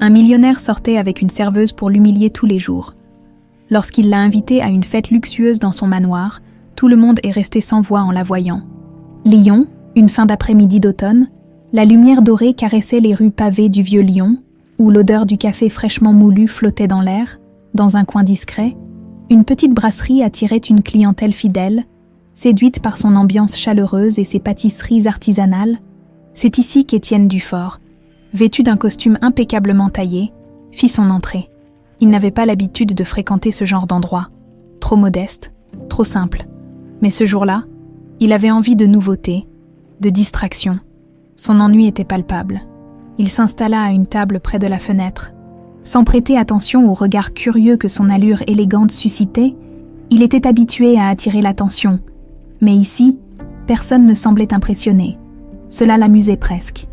Un millionnaire sortait avec une serveuse pour l'humilier tous les jours. Lorsqu'il l'a invitée à une fête luxueuse dans son manoir, tout le monde est resté sans voix en la voyant. Lyon, une fin d'après-midi d'automne, la lumière dorée caressait les rues pavées du vieux Lyon, où l'odeur du café fraîchement moulu flottait dans l'air. Dans un coin discret, une petite brasserie attirait une clientèle fidèle, séduite par son ambiance chaleureuse et ses pâtisseries artisanales. C'est ici qu'Étienne Dufort, vêtu d'un costume impeccablement taillé, fit son entrée. Il n'avait pas l'habitude de fréquenter ce genre d'endroit, trop modeste, trop simple. Mais ce jour-là, il avait envie de nouveautés, de distraction. Son ennui était palpable. Il s'installa à une table près de la fenêtre. Sans prêter attention au regard curieux que son allure élégante suscitait, il était habitué à attirer l'attention. Mais ici, personne ne semblait impressionné. Cela l'amusait presque.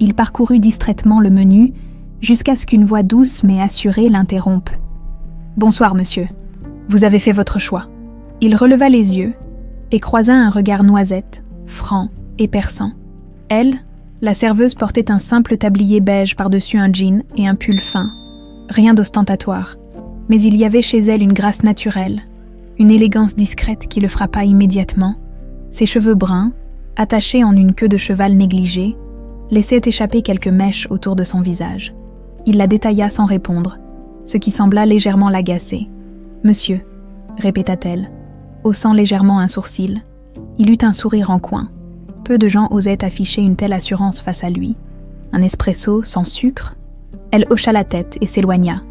Il parcourut distraitement le menu, jusqu'à ce qu'une voix douce mais assurée l'interrompe. « Bonsoir, monsieur. Vous avez fait votre choix. » Il releva les yeux et croisa un regard noisette, franc et perçant. Elle, la serveuse, portait un simple tablier beige par-dessus un jean et un pull fin. Rien d'ostentatoire, mais il y avait chez elle une grâce naturelle, une élégance discrète qui le frappa immédiatement. Ses cheveux bruns, attachés en une queue de cheval négligée, laissaient échapper quelques mèches autour de son visage. Il la détailla sans répondre, ce qui sembla légèrement l'agacer. « Monsieur », répéta-t-elle, haussant légèrement un sourcil. Il eut un sourire en coin. Peu de gens osaient afficher une telle assurance face à lui. Un espresso sans sucre? Elle hocha la tête et s'éloigna.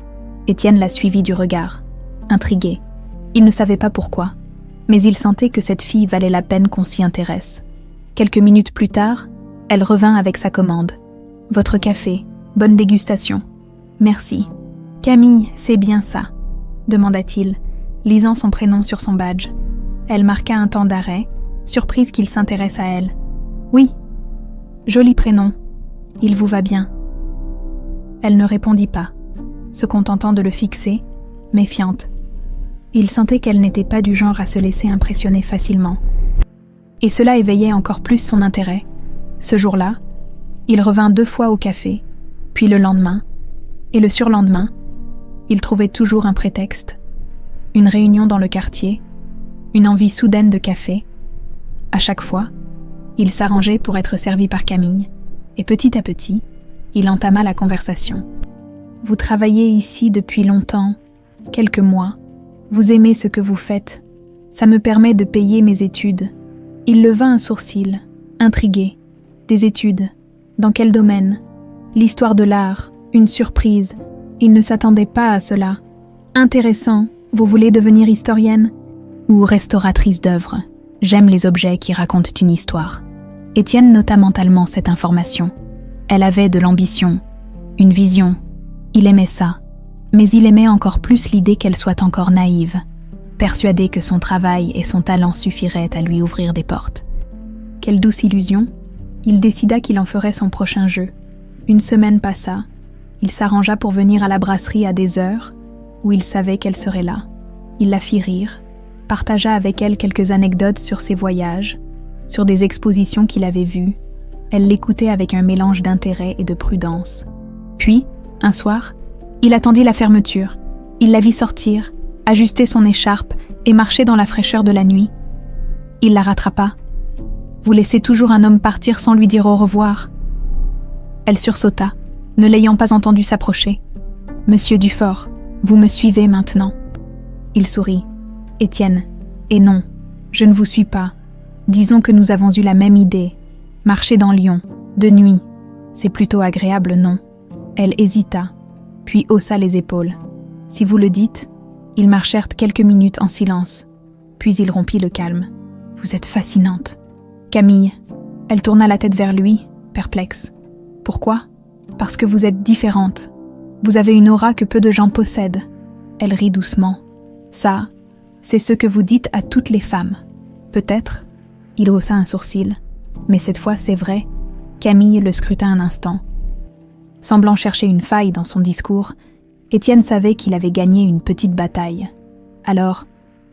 Étienne la suivit du regard, intrigué. Il ne savait pas pourquoi, mais il sentait que cette fille valait la peine qu'on s'y intéresse. Quelques minutes plus tard, elle revint avec sa commande. « Votre café, bonne dégustation. »« Merci. »« Camille, c'est bien ça ?» demanda-t-il, lisant son prénom sur son badge. Elle marqua un temps d'arrêt, surprise qu'il s'intéresse à elle. « Oui. »« Joli prénom. Il vous va bien. » Elle ne répondit pas, se contentant de le fixer, méfiante. Il sentait qu'elle n'était pas du genre à se laisser impressionner facilement. Et cela éveillait encore plus son intérêt. Ce jour-là, il revint 2 fois au café, puis le lendemain, et le surlendemain, il trouvait toujours un prétexte. Une réunion dans le quartier, une envie soudaine de café. À chaque fois, il s'arrangeait pour être servi par Camille, et petit à petit, il entama la conversation. « Vous travaillez ici depuis longtemps, quelques mois. Vous aimez ce que vous faites. Ça me permet de payer mes études. » Il leva un sourcil, intrigué. « Des études. Dans quel domaine ? L'histoire de l'art, une surprise. Il ne s'attendait pas à cela. Intéressant. Vous voulez devenir historienne ? Ou restauratrice d'œuvres. J'aime les objets qui racontent une histoire. » Étienne nota mentalement cette information. Elle avait de l'ambition, une vision. Il aimait ça, mais il aimait encore plus l'idée qu'elle soit encore naïve, persuadée que son travail et son talent suffiraient à lui ouvrir des portes. Quelle douce illusion! Il décida qu'il en ferait son prochain jeu. Une semaine passa. Il s'arrangea pour venir à la brasserie à des heures où il savait qu'elle serait là. Il la fit rire, partagea avec elle quelques anecdotes sur ses voyages, sur des expositions qu'il avait vues. Elle l'écoutait avec un mélange d'intérêt et de prudence. Puis, un soir, il attendit la fermeture. Il la vit sortir, ajuster son écharpe et marcher dans la fraîcheur de la nuit. Il la rattrapa. « Vous laissez toujours un homme partir sans lui dire au revoir ?» Elle sursauta, ne l'ayant pas entendu s'approcher. « Monsieur Dufort, vous me suivez maintenant ?» Il sourit. « Étienne, et non, je ne vous suis pas. Disons que nous avons eu la même idée. Marcher dans Lyon, de nuit, c'est plutôt agréable, non ?» Elle hésita, puis haussa les épaules. « Si vous le dites ?» Ils marchèrent quelques minutes en silence, puis il rompit le calme. « Vous êtes fascinante. » Camille, elle tourna la tête vers lui, perplexe. « Pourquoi ? Parce que vous êtes différente. Vous avez une aura que peu de gens possèdent. » Elle rit doucement. « Ça, c'est ce que vous dites à toutes les femmes. Peut-être. » Il haussa un sourcil. Mais cette fois, c'est vrai. Camille le scruta un instant. Semblant chercher une faille dans son discours, Étienne savait qu'il avait gagné une petite bataille. Alors,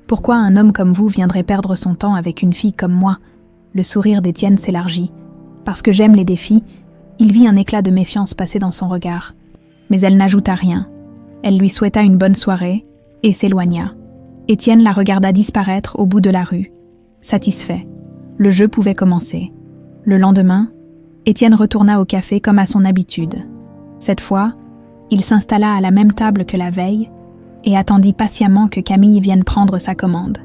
pourquoi un homme comme vous viendrait perdre son temps avec une fille comme moi ? Le sourire d'Étienne s'élargit. Parce que j'aime les défis, il vit un éclat de méfiance passer dans son regard. mais elle n'ajouta rien. Elle lui souhaita une bonne soirée et s'éloigna. Étienne la regarda disparaître au bout de la rue. Satisfait, le jeu pouvait commencer. Le lendemain, Étienne retourna au café comme à son habitude. Cette fois, il s'installa à la même table que la veille et attendit patiemment que Camille vienne prendre sa commande.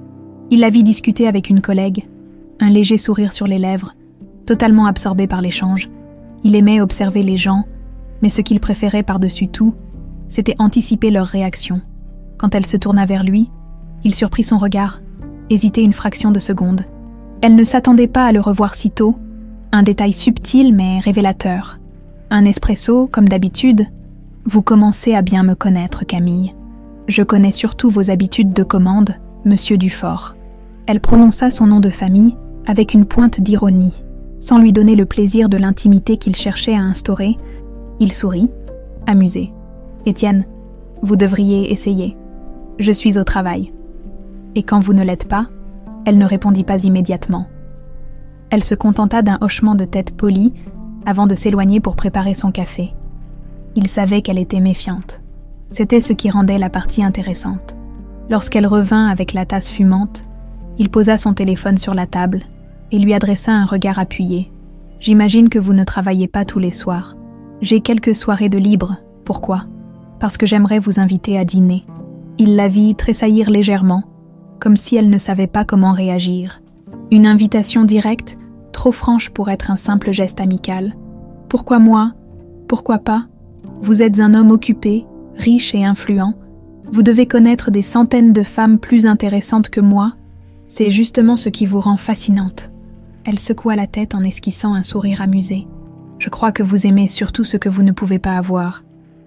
Il la vit discuter avec une collègue, un léger sourire sur les lèvres, totalement absorbé par l'échange. Il aimait observer les gens, mais ce qu'il préférait par-dessus tout, c'était anticiper leurs réactions. Quand elle se tourna vers lui, il surprit son regard, hésité une fraction de seconde. Elle ne s'attendait pas à le revoir si tôt, un détail subtil mais révélateur. Un espresso, comme d'habitude. Vous commencez à bien me connaître, Camille. Je connais surtout vos habitudes de commande, Monsieur Dufort. Elle prononça son nom de famille avec une pointe d'ironie. Sans lui donner le plaisir de l'intimité qu'il cherchait à instaurer, il sourit, amusé. « Étienne, vous devriez essayer. Je suis au travail. » Et quand vous ne l'êtes pas, elle ne répondit pas immédiatement. Elle se contenta d'un hochement de tête poli avant de s'éloigner pour préparer son café. Il savait qu'elle était méfiante. C'était ce qui rendait la partie intéressante. Lorsqu'elle revint avec la tasse fumante, il posa son téléphone sur la table et lui adressa un regard appuyé. « J'imagine que vous ne travaillez pas tous les soirs. J'ai quelques soirées de libre. Pourquoi ? Parce que j'aimerais vous inviter à dîner. » Il la vit tressaillir légèrement, comme si elle ne savait pas comment réagir. Une invitation directe, trop franche pour être un simple geste amical. « Pourquoi moi ? Pourquoi pas ? Vous êtes un homme occupé, riche et influent. Vous devez connaître des centaines de femmes plus intéressantes que moi. C'est justement ce qui vous rend fascinante. » Elle secoua la tête en esquissant un sourire amusé. « Je crois que vous aimez surtout ce que vous ne pouvez pas avoir.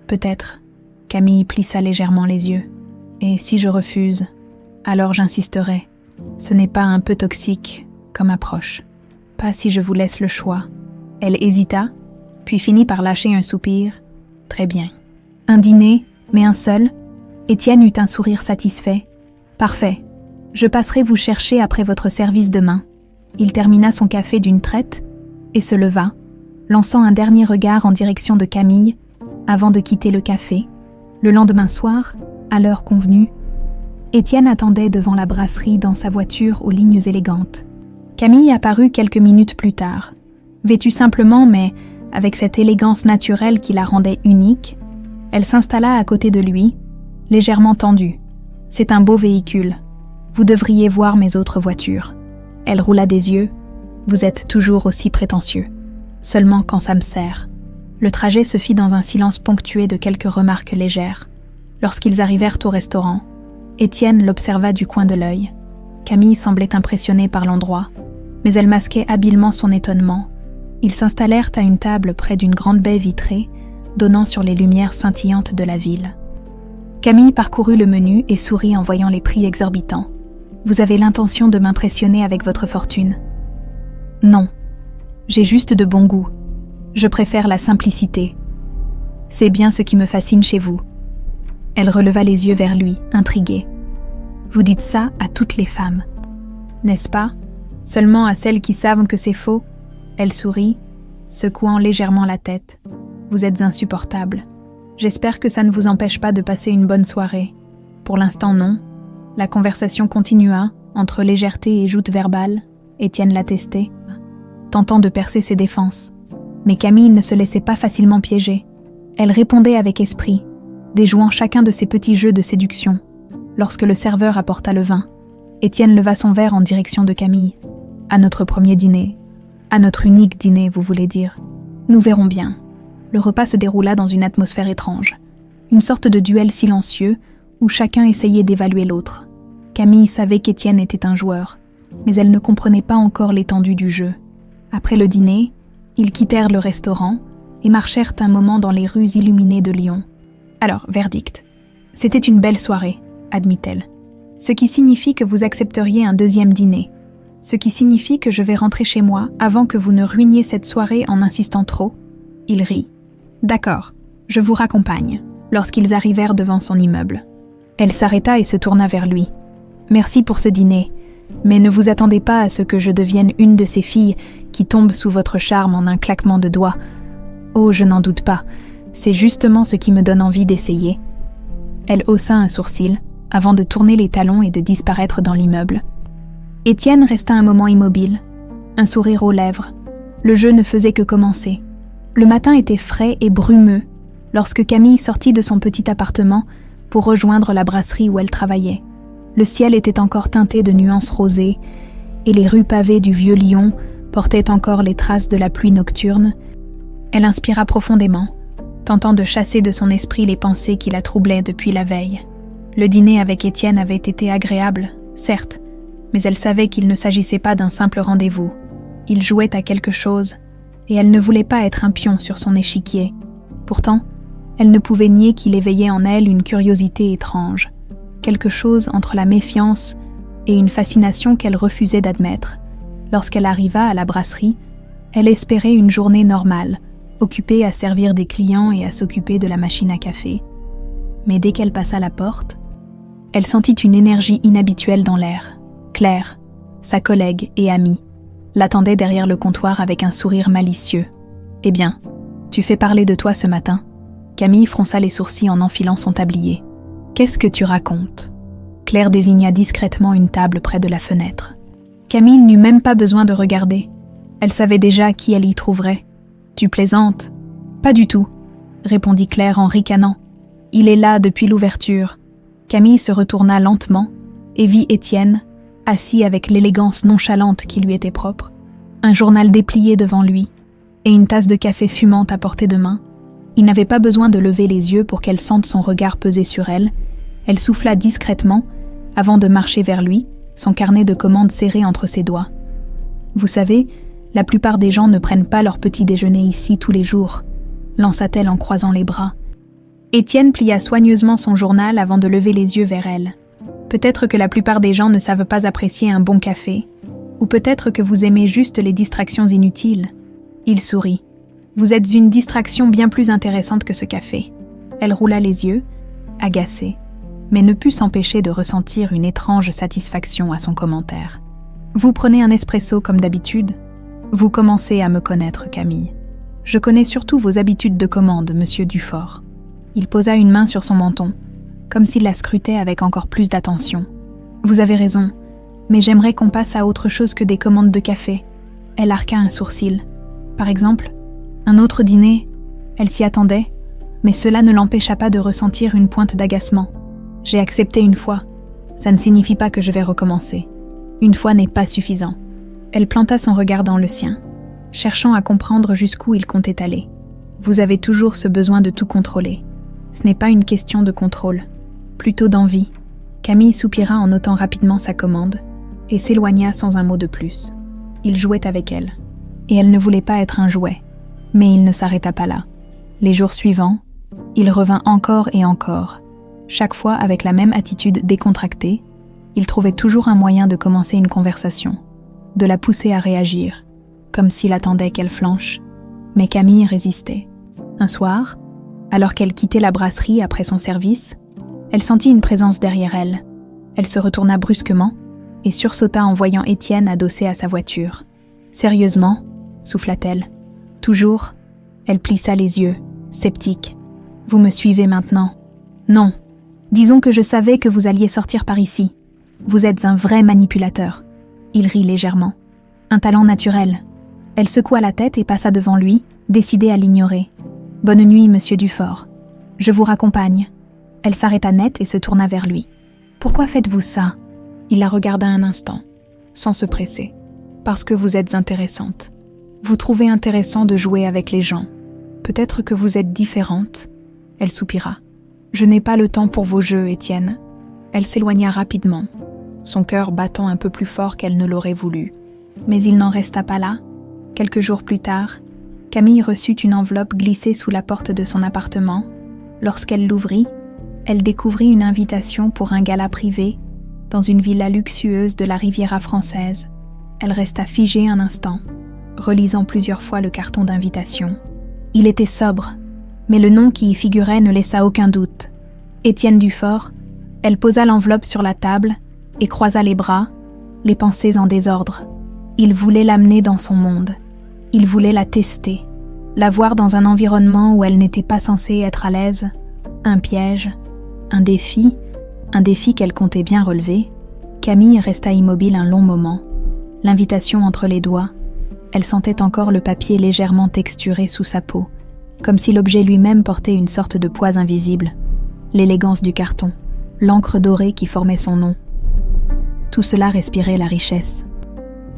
Peut-être. » Camille plissa légèrement les yeux. « Et si je refuse, alors j'insisterai. Ce n'est pas un peu toxique comme approche. Pas si je vous laisse le choix. » Elle hésita, puis finit par lâcher un soupir. « Très bien. » Un dîner, mais un seul. Étienne eut un sourire satisfait. « Parfait. Je passerai vous chercher après votre service demain. » Il termina son café d'une traite et se leva, lançant un dernier regard en direction de Camille avant de quitter le café. Le lendemain soir, à l'heure convenue, Étienne attendait devant la brasserie dans sa voiture aux lignes élégantes. Camille apparut quelques minutes plus tard. Vêtue simplement, mais avec cette élégance naturelle qui la rendait unique, elle s'installa à côté de lui, légèrement tendue. « C'est un beau véhicule. Vous devriez voir mes autres voitures. » Elle roula des yeux. « Vous êtes toujours aussi prétentieux. Seulement quand ça me sert. » Le trajet se fit dans un silence ponctué de quelques remarques légères. Lorsqu'ils arrivèrent au restaurant, Étienne l'observa du coin de l'œil. Camille semblait impressionnée par l'endroit, mais elle masquait habilement son étonnement. Ils s'installèrent à une table près d'une grande baie vitrée, donnant sur les lumières scintillantes de la ville. Camille parcourut le menu et sourit en voyant les prix exorbitants. « Vous avez l'intention de m'impressionner avec votre fortune ? » ?»« Non. J'ai juste de bon goût. Je préfère la simplicité. C'est bien ce qui me fascine chez vous. » Elle releva les yeux vers lui, intriguée. « Vous dites ça à toutes les femmes, n'est-ce pas ? Seulement à celles qui savent que c'est faux ?» Elle sourit, secouant légèrement la tête. « Vous êtes insupportable. J'espère que ça ne vous empêche pas de passer une bonne soirée. » Pour l'instant, non. La conversation continua, entre légèreté et joutes verbales. Étienne l'attestait, tentant de percer ses défenses. Mais Camille ne se laissait pas facilement piéger. Elle répondait avec esprit, déjouant chacun de ses petits jeux de séduction. Lorsque le serveur apporta le vin, Étienne leva son verre en direction de Camille. « À notre premier dîner. À notre unique dîner, vous voulez dire. Nous verrons bien. » Le repas se déroula dans une atmosphère étrange. Une sorte de duel silencieux où chacun essayait d'évaluer l'autre. Camille savait qu'Étienne était un joueur, mais elle ne comprenait pas encore l'étendue du jeu. Après le dîner, ils quittèrent le restaurant et marchèrent un moment dans les rues illuminées de Lyon. Alors, verdict. C'était une belle soirée, admit-elle. Ce qui signifie que vous accepteriez un deuxième dîner. Ce qui signifie que je vais rentrer chez moi avant que vous ne ruiniez cette soirée en insistant trop. Il rit. D'accord, je vous raccompagne, lorsqu'ils arrivèrent devant son immeuble. Elle s'arrêta et se tourna vers lui. Merci pour ce dîner, mais ne vous attendez pas à ce que je devienne une de ces filles qui tombent sous votre charme en un claquement de doigts. Oh, je n'en doute pas. C'est justement ce qui me donne envie d'essayer. » Elle haussa un sourcil, avant de tourner les talons et de disparaître dans l'immeuble. Étienne resta un moment immobile, un sourire aux lèvres. Le jeu ne faisait que commencer. Le matin était frais et brumeux lorsque Camille sortit de son petit appartement pour rejoindre la brasserie où elle travaillait. Le ciel était encore teinté de nuances rosées et les rues pavées du vieux Lyon portaient encore les traces de la pluie nocturne. Elle inspira profondément, tentant de chasser de son esprit les pensées qui la troublaient depuis la veille. Le dîner avec Étienne avait été agréable, certes, mais elle savait qu'il ne s'agissait pas d'un simple rendez-vous. Il jouait à quelque chose, et elle ne voulait pas être un pion sur son échiquier. Pourtant, elle ne pouvait nier qu'il éveillait en elle une curiosité étrange, quelque chose entre la méfiance et une fascination qu'elle refusait d'admettre. Lorsqu'elle arriva à la brasserie, elle espérait une journée normale, occupée à servir des clients et à s'occuper de la machine à café. Mais dès qu'elle passa la porte, elle sentit une énergie inhabituelle dans l'air. Claire, sa collègue et amie, l'attendait derrière le comptoir avec un sourire malicieux. « Eh bien, tu fais parler de toi ce matin ?» Camille fronça les sourcils en enfilant son tablier. « Qu'est-ce que tu racontes ?» Claire désigna discrètement une table près de la fenêtre. Camille n'eut même pas besoin de regarder. Elle savait déjà qui elle y trouverait. « Tu plaisantes ?»« Pas du tout, » répondit Claire en ricanant. « Il est là depuis l'ouverture. » Camille se retourna lentement et vit Étienne, assis avec l'élégance nonchalante qui lui était propre, un journal déplié devant lui et une tasse de café fumante à portée de main. Il n'avait pas besoin de lever les yeux pour qu'elle sente son regard peser sur elle. Elle souffla discrètement avant de marcher vers lui, son carnet de commandes serré entre ses doigts. « Vous savez, la plupart des gens ne prennent pas leur petit déjeuner ici tous les jours, » lança-t-elle en croisant les bras. Étienne plia soigneusement son journal avant de lever les yeux vers elle. Peut-être que la plupart des gens ne savent pas apprécier un bon café, ou peut-être que vous aimez juste les distractions inutiles. Il sourit. Vous êtes une distraction bien plus intéressante que ce café. Elle roula les yeux, agacée, mais ne put s'empêcher de ressentir une étrange satisfaction à son commentaire. Vous prenez un espresso comme d'habitude ? Vous commencez à me connaître, Camille. Je connais surtout vos habitudes de commande, monsieur Dufort. Il posa une main sur son menton, comme s'il la scrutait avec encore plus d'attention. Vous avez raison, mais j'aimerais qu'on passe à autre chose que des commandes de café. Elle arqua un sourcil. Par exemple, un autre dîner, elle s'y attendait, mais cela ne l'empêcha pas de ressentir une pointe d'agacement. J'ai accepté une fois, ça ne signifie pas que je vais recommencer. Une fois n'est pas suffisant. Elle planta son regard dans le sien, cherchant à comprendre jusqu'où il comptait aller. Vous avez toujours ce besoin de tout contrôler. Ce n'est pas une question de contrôle, plutôt d'envie. Camille soupira en notant rapidement sa commande et s'éloigna sans un mot de plus. Il jouait avec elle, et elle ne voulait pas être un jouet. Mais il ne s'arrêta pas là. Les jours suivants, il revint encore et encore. Chaque fois avec la même attitude décontractée, il trouvait toujours un moyen de commencer une conversation, de la pousser à réagir, comme s'il attendait qu'elle flanche. Mais Camille résistait. Un soir, alors qu'elle quittait la brasserie après son service, elle sentit une présence derrière elle. Elle se retourna brusquement et sursauta en voyant Étienne adossé à sa voiture. « Sérieusement ?» souffla-t-elle. « Toujours ?» Elle plissa les yeux, sceptique. « Vous me suivez maintenant ?»« Non. Disons que je savais que vous alliez sortir par ici. Vous êtes un vrai manipulateur. » Il rit légèrement. « Un talent naturel. » Elle secoua la tête et passa devant lui, décidée à l'ignorer. « Bonne nuit, monsieur Dufort. Je vous raccompagne. » Elle s'arrêta net et se tourna vers lui. « Pourquoi faites-vous ça ?» Il la regarda un instant, sans se presser. « Parce que vous êtes intéressante. Vous trouvez intéressant de jouer avec les gens. Peut-être que vous êtes différente. » Elle soupira. « Je n'ai pas le temps pour vos jeux, Étienne. » Elle s'éloigna rapidement, son cœur battant un peu plus fort qu'elle ne l'aurait voulu. Mais il n'en resta pas là. Quelques jours plus tard, Camille reçut une enveloppe glissée sous la porte de son appartement. Lorsqu'elle l'ouvrit, elle découvrit une invitation pour un gala privé dans une villa luxueuse de la Riviera française. Elle resta figée un instant, relisant plusieurs fois le carton d'invitation. Il était sobre, mais le nom qui y figurait ne laissa aucun doute. Étienne Dufort. Elle posa l'enveloppe sur la table et croisa les bras, les pensées en désordre. Il voulait l'amener dans son monde. Il voulait la tester. La voir dans un environnement où elle n'était pas censée être à l'aise, un piège, un défi qu'elle comptait bien relever, Camille resta immobile un long moment, l'invitation entre les doigts. Elle sentait encore le papier légèrement texturé sous sa peau, comme si l'objet lui-même portait une sorte de poids invisible, l'élégance du carton, l'encre dorée qui formait son nom. Tout cela respirait la richesse,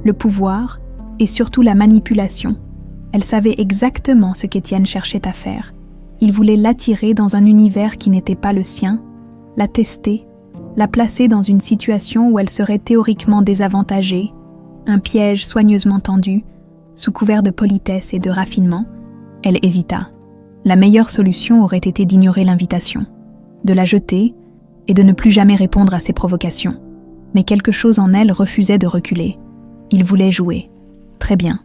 le pouvoir et surtout la manipulation. Elle savait exactement ce qu'Étienne cherchait à faire. Il voulait l'attirer dans un univers qui n'était pas le sien, la tester, la placer dans une situation où elle serait théoriquement désavantagée, un piège soigneusement tendu, sous couvert de politesse et de raffinement. Elle hésita. La meilleure solution aurait été d'ignorer l'invitation, de la jeter et de ne plus jamais répondre à ses provocations. Mais quelque chose en elle refusait de reculer. Il voulait jouer. Très bien.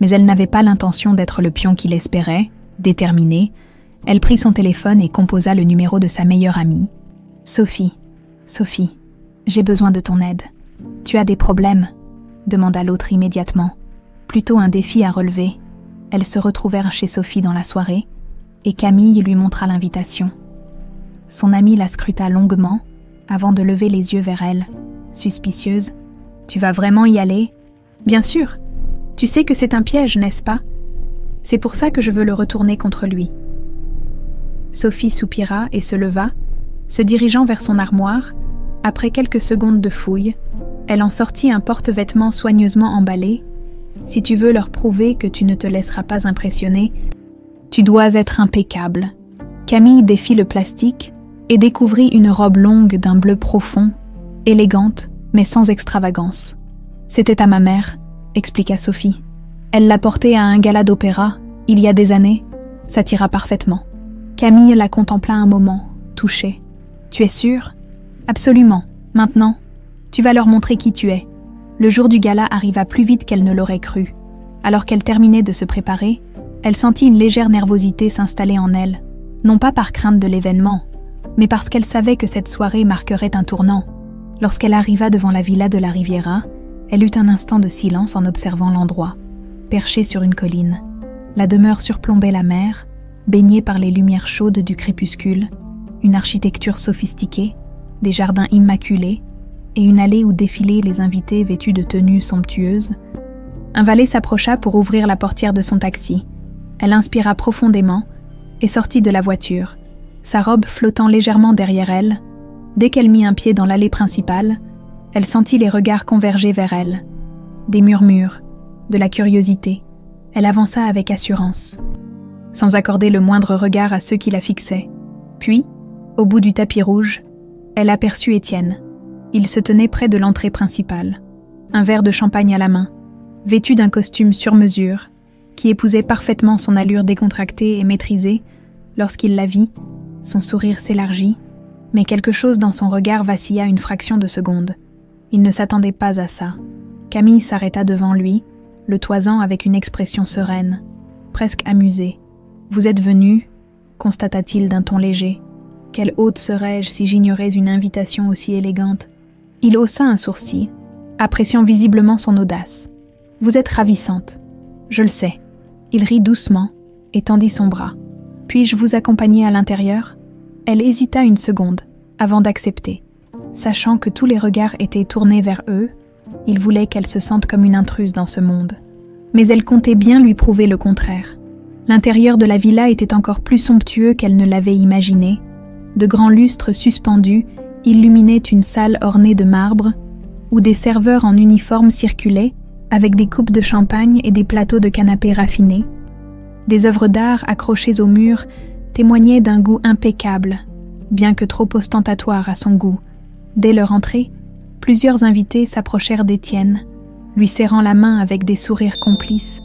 Mais elle n'avait pas l'intention d'être le pion qu'il espérait, déterminée. Elle prit son téléphone et composa le numéro de sa meilleure amie. « Sophie, j'ai besoin de ton aide. Tu as des problèmes ?» demanda l'autre immédiatement. Plutôt un défi à relever. Elles se retrouvèrent chez Sophie dans la soirée, et Camille lui montra l'invitation. Son amie la scruta longuement, avant de lever les yeux vers elle, suspicieuse. « Tu vas vraiment y aller ? » ?»« Bien sûr. Tu sais que c'est un piège, n'est-ce pas ? C'est pour ça que je veux le retourner contre lui. » Sophie soupira et se leva, se dirigeant vers son armoire. Après quelques secondes de fouille, elle en sortit un porte-vêtements soigneusement emballé. « Si tu veux leur prouver que tu ne te laisseras pas impressionner, tu dois être impeccable. » Camille défit le plastique et découvrit une robe longue d'un bleu profond, élégante mais sans extravagance. « C'était à ma mère, » expliqua Sophie. « Elle l'a portée à un gala d'opéra, il y a des années. Ça t'ira parfaitement. » Camille la contempla un moment, touchée. « Tu es sûre ? » ?»« Absolument. Maintenant, tu vas leur montrer qui tu es. » Le jour du gala arriva plus vite qu'elle ne l'aurait cru. Alors qu'elle terminait de se préparer, elle sentit une légère nervosité s'installer en elle, non pas par crainte de l'événement, mais parce qu'elle savait que cette soirée marquerait un tournant. Lorsqu'elle arriva devant la villa de la Riviera, elle eut un instant de silence en observant l'endroit. Perchée sur une colline, la demeure surplombait la mer, baignée par les lumières chaudes du crépuscule, une architecture sophistiquée, des jardins immaculés et une allée où défilaient les invités vêtus de tenues somptueuses. Un valet s'approcha pour ouvrir la portière de son taxi. Elle inspira profondément et sortit de la voiture, sa robe flottant légèrement derrière elle. Dès qu'elle mit un pied dans l'allée principale, elle sentit les regards converger vers elle. Des murmures, de la curiosité. Elle avança avec assurance, sans accorder le moindre regard à ceux qui la fixaient. Puis, au bout du tapis rouge, elle aperçut Étienne. Il se tenait près de l'entrée principale, un verre de champagne à la main, vêtu d'un costume sur mesure, qui épousait parfaitement son allure décontractée et maîtrisée. Lorsqu'il la vit, son sourire s'élargit, mais quelque chose dans son regard vacilla une fraction de seconde. Il ne s'attendait pas à ça. Camille s'arrêta devant lui, le toisant avec une expression sereine, presque amusée. « Vous êtes venu ?» constata-t-il d'un ton léger. « Quelle hôte serais-je si j'ignorais une invitation aussi élégante ?» Il haussa un sourcil, appréciant visiblement son audace. « Vous êtes ravissante. Je le sais. » Il rit doucement et tendit son bras. « Puis-je vous accompagner à l'intérieur ?» Elle hésita une seconde, avant d'accepter. Sachant que tous les regards étaient tournés vers eux, il voulait qu'elle se sente comme une intruse dans ce monde. Mais elle comptait bien lui prouver le contraire. L'intérieur de la villa était encore plus somptueux qu'elle ne l'avait imaginé. De grands lustres suspendus illuminaient une salle ornée de marbre, où des serveurs en uniforme circulaient, avec des coupes de champagne et des plateaux de canapés raffinés. Des œuvres d'art accrochées au mur témoignaient d'un goût impeccable, bien que trop ostentatoire à son goût. Dès leur entrée, plusieurs invités s'approchèrent d'Étienne, lui serrant la main avec des sourires complices.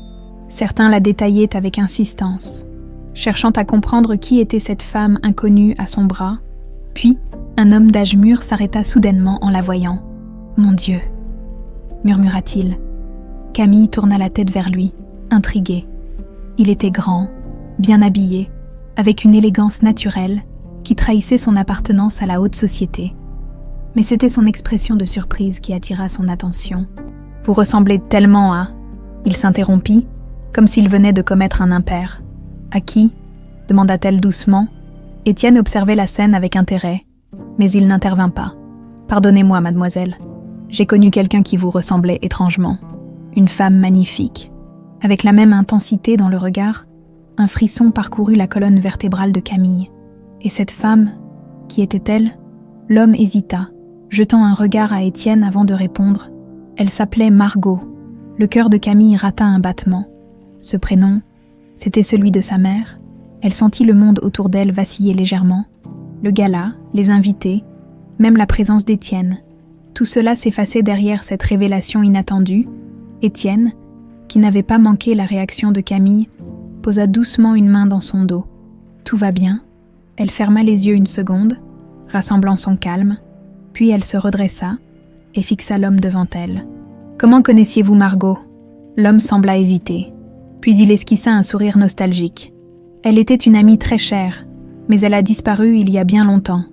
Certains la détaillaient avec insistance, cherchant à comprendre qui était cette femme inconnue à son bras. Puis, un homme d'âge mûr s'arrêta soudainement en la voyant. « Mon Dieu !» murmura-t-il. Camille tourna la tête vers lui, intriguée. Il était grand, bien habillé, avec une élégance naturelle qui trahissait son appartenance à la haute société. Mais c'était son expression de surprise qui attira son attention. « Vous ressemblez tellement à... » Il s'interrompit, comme s'il venait de commettre un impair. « À qui ?» demanda-t-elle doucement. Étienne observait la scène avec intérêt, mais il n'intervint pas. « Pardonnez-moi, mademoiselle. J'ai connu quelqu'un qui vous ressemblait étrangement. Une femme magnifique. » Avec la même intensité dans le regard, un frisson parcourut la colonne vertébrale de Camille. Et cette femme, qui était-elle ? L'homme hésita, jetant un regard à Étienne avant de répondre. Elle s'appelait Margot. Le cœur de Camille rata un battement. Ce prénom, c'était celui de sa mère. Elle sentit le monde autour d'elle vaciller légèrement. Le gala, les invités, même la présence d'Étienne. Tout cela s'effaçait derrière cette révélation inattendue. Étienne, qui n'avait pas manqué la réaction de Camille, posa doucement une main dans son dos. « Tout va bien ?» Elle ferma les yeux une seconde, rassemblant son calme, puis elle se redressa et fixa l'homme devant elle. « Comment connaissiez-vous Margot ?» L'homme sembla hésiter, puis il esquissa un sourire nostalgique. « Elle était une amie très chère, mais elle a disparu il y a bien longtemps. »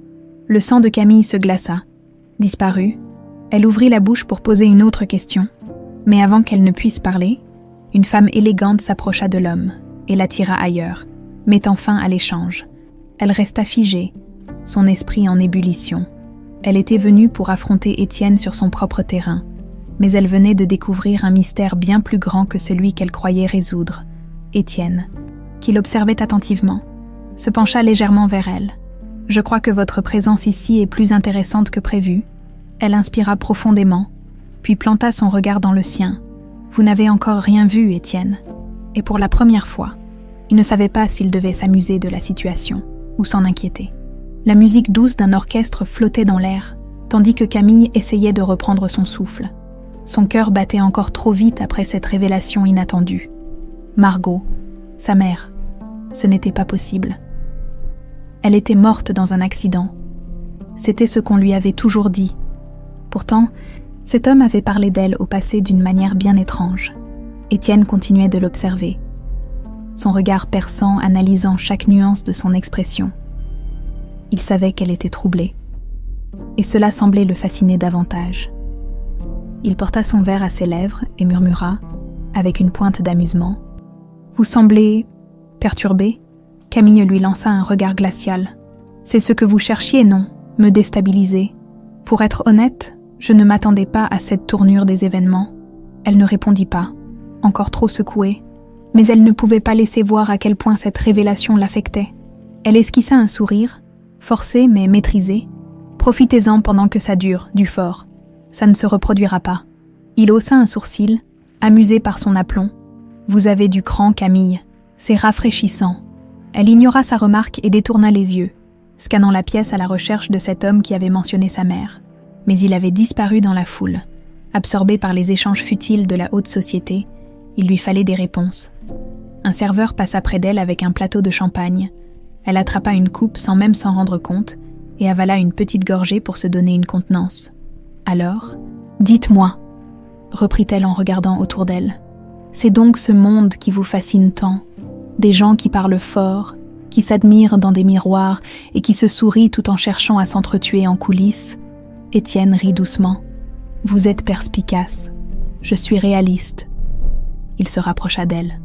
Le sang de Camille se glaça. Disparue, elle ouvrit la bouche pour poser une autre question. Mais avant qu'elle ne puisse parler, une femme élégante s'approcha de l'homme et l'attira ailleurs, mettant fin à l'échange. Elle resta figée, son esprit en ébullition. Elle était venue pour affronter Étienne sur son propre terrain, mais elle venait de découvrir un mystère bien plus grand que celui qu'elle croyait résoudre. Étienne, qui l'observait attentivement, se pencha légèrement vers elle. « Je crois que votre présence ici est plus intéressante que prévu. » Elle inspira profondément, puis planta son regard dans le sien. « Vous n'avez encore rien vu, Étienne. » Et pour la première fois, il ne savait pas s'il devait s'amuser de la situation ou s'en inquiéter. La musique douce d'un orchestre flottait dans l'air, tandis que Camille essayait de reprendre son souffle. Son cœur battait encore trop vite après cette révélation inattendue. Margot, sa mère, ce n'était pas possible. Elle était morte dans un accident. C'était ce qu'on lui avait toujours dit. Pourtant, cet homme avait parlé d'elle au passé d'une manière bien étrange. Étienne continuait de l'observer, son regard perçant analysant chaque nuance de son expression. Il savait qu'elle était troublée, et cela semblait le fasciner davantage. Il porta son verre à ses lèvres et murmura, avec une pointe d'amusement, « Vous semblez perturbé ?» Camille lui lança un regard glacial. « C'est ce que vous cherchiez, non ? Me déstabiliser. Pour être honnête, je ne m'attendais pas à cette tournure des événements. » Elle ne répondit pas, encore trop secouée, mais elle ne pouvait pas laisser voir à quel point cette révélation l'affectait. Elle esquissa un sourire, forcé mais maîtrisé. « Profitez-en pendant que ça dure, Dufort. Ça ne se reproduira pas. » Il haussa un sourcil, amusé par son aplomb. « Vous avez du cran, Camille. C'est rafraîchissant. » Elle ignora sa remarque et détourna les yeux, scannant la pièce à la recherche de cet homme qui avait mentionné sa mère. Mais il avait disparu dans la foule. Absorbé par les échanges futiles de la haute société, il lui fallait des réponses. Un serveur passa près d'elle avec un plateau de champagne. Elle attrapa une coupe sans même s'en rendre compte et avala une petite gorgée pour se donner une contenance. Alors, « Dites-moi » reprit-elle en regardant autour d'elle. « C'est donc ce monde qui vous fascine tant ? Des gens qui parlent fort, qui s'admirent dans des miroirs et qui se sourient tout en cherchant à s'entretuer en coulisses. » Étienne rit doucement. « Vous êtes perspicace. Je suis réaliste. » Il se rapprocha d'elle,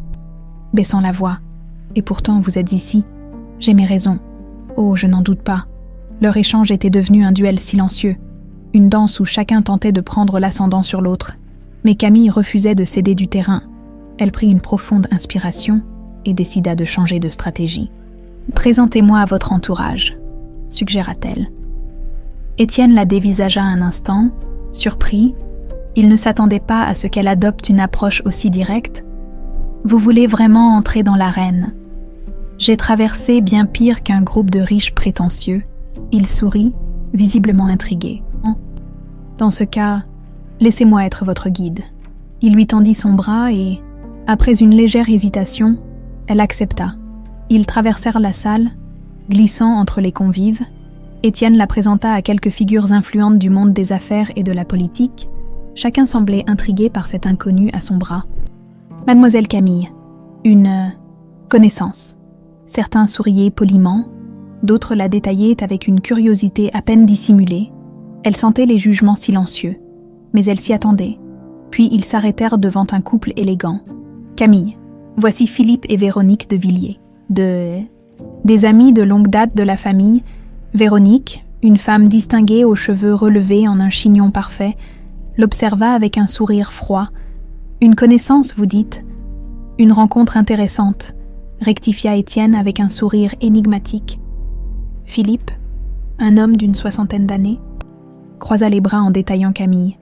baissant la voix. « Et pourtant, vous êtes ici. J'ai mes raisons. Oh, je n'en doute pas. » Leur échange était devenu un duel silencieux, une danse où chacun tentait de prendre l'ascendant sur l'autre. Mais Camille refusait de céder du terrain. Elle prit une profonde inspiration et décida de changer de stratégie. « Présentez-moi à votre entourage », suggéra-t-elle. Étienne la dévisagea un instant, surpris. Il ne s'attendait pas à ce qu'elle adopte une approche aussi directe. « Vous voulez vraiment entrer dans l'arène ? J'ai traversé bien pire qu'un groupe de riches prétentieux. » Il sourit, visiblement intrigué. « Dans ce cas, laissez-moi être votre guide. » Il lui tendit son bras et, après une légère hésitation, elle accepta. Ils traversèrent la salle, glissant entre les convives. Étienne la présenta à quelques figures influentes du monde des affaires et de la politique. Chacun semblait intrigué par cet inconnu à son bras. « Mademoiselle Camille, une connaissance. » Certains souriaient poliment, d'autres la détaillaient avec une curiosité à peine dissimulée. Elle sentait les jugements silencieux, mais elle s'y attendait. Puis ils s'arrêtèrent devant un couple élégant. « Camille, Voici Philippe et Véronique de Villiers. Des amis de longue date de la famille, Véronique, une femme distinguée aux cheveux relevés en un chignon parfait, l'observa avec un sourire froid. Une connaissance, vous dites ? Une rencontre intéressante, rectifia Étienne avec un sourire énigmatique. Philippe, un homme d'une 60aine d'années, croisa les bras en détaillant Camille.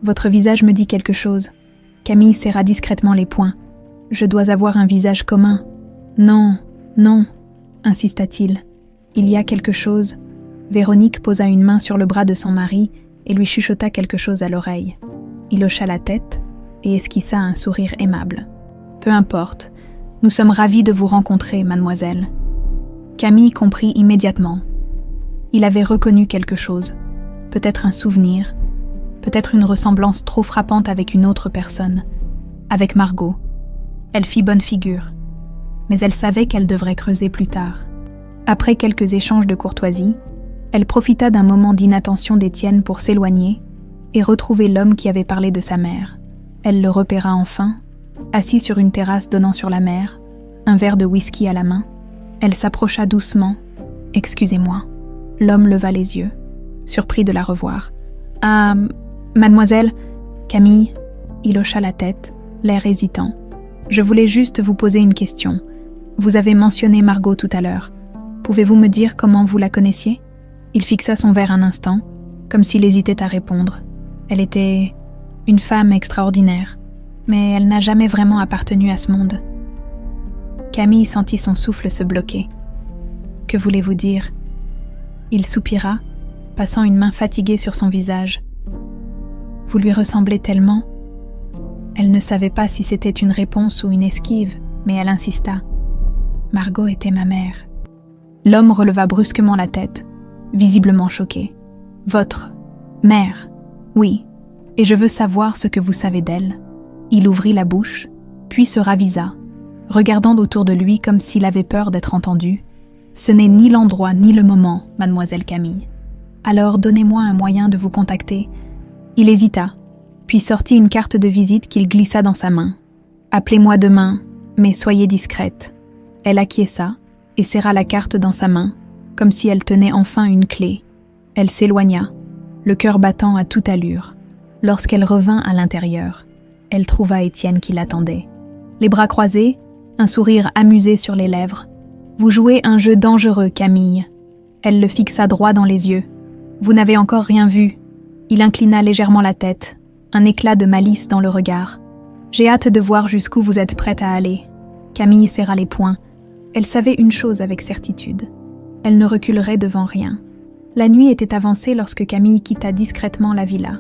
Votre visage me dit quelque chose. Camille serra discrètement les poings. Je dois avoir un visage commun. Non, non, insista-t-il. Il y a quelque chose. Véronique posa une main sur le bras de son mari et lui chuchota quelque chose à l'oreille. Il hocha la tête et esquissa un sourire aimable. Peu importe, nous sommes ravis de vous rencontrer, mademoiselle. Camille comprit immédiatement. Il avait reconnu quelque chose, peut-être un souvenir, peut-être une ressemblance trop frappante avec une autre personne, avec Margot. Elle fit bonne figure, mais elle savait qu'elle devrait creuser plus tard. Après quelques échanges de courtoisie, elle profita d'un moment d'inattention d'Étienne pour s'éloigner et retrouver l'homme qui avait parlé de sa mère. Elle le repéra enfin, assis sur une terrasse donnant sur la mer, un verre de whisky à la main. Elle s'approcha doucement. « Excusez-moi. » L'homme leva les yeux, surpris de la revoir. « Ah, mademoiselle, Camille ?» Il hocha la tête, l'air hésitant. « Je voulais juste vous poser une question. Vous avez mentionné Margot tout à l'heure. Pouvez-vous me dire comment vous la connaissiez ?» Il fixa son verre un instant, comme s'il hésitait à répondre. Elle était une femme extraordinaire, mais elle n'a jamais vraiment appartenu à ce monde. Camille sentit son souffle se bloquer. « Que voulez-vous dire ?» Il soupira, passant une main fatiguée sur son visage. « Vous lui ressemblez tellement. » Elle ne savait pas si c'était une réponse ou une esquive, mais elle insista. « Margot était ma mère. » L'homme releva brusquement la tête, visiblement choqué. « Votre mère, oui, et je veux savoir ce que vous savez d'elle. » Il ouvrit la bouche, puis se ravisa, regardant autour de lui comme s'il avait peur d'être entendu. « Ce n'est ni l'endroit ni le moment, mademoiselle Camille. Alors donnez-moi un moyen de vous contacter. » Il hésita, puis sortit une carte de visite qu'il glissa dans sa main. « Appelez-moi demain, mais soyez discrète. » Elle acquiesça et serra la carte dans sa main, comme si elle tenait enfin une clé. Elle s'éloigna, le cœur battant à toute allure. Lorsqu'elle revint à l'intérieur, elle trouva Étienne qui l'attendait. Les bras croisés, un sourire amusé sur les lèvres. « Vous jouez un jeu dangereux, Camille. » Elle le fixa droit dans les yeux. « Vous n'avez encore rien vu. » Il inclina légèrement la tête, un éclat de malice dans le regard. « J'ai hâte de voir jusqu'où vous êtes prête à aller. » Camille serra les poings. Elle savait une chose avec certitude. Elle ne reculerait devant rien. La nuit était avancée lorsque Camille quitta discrètement la villa.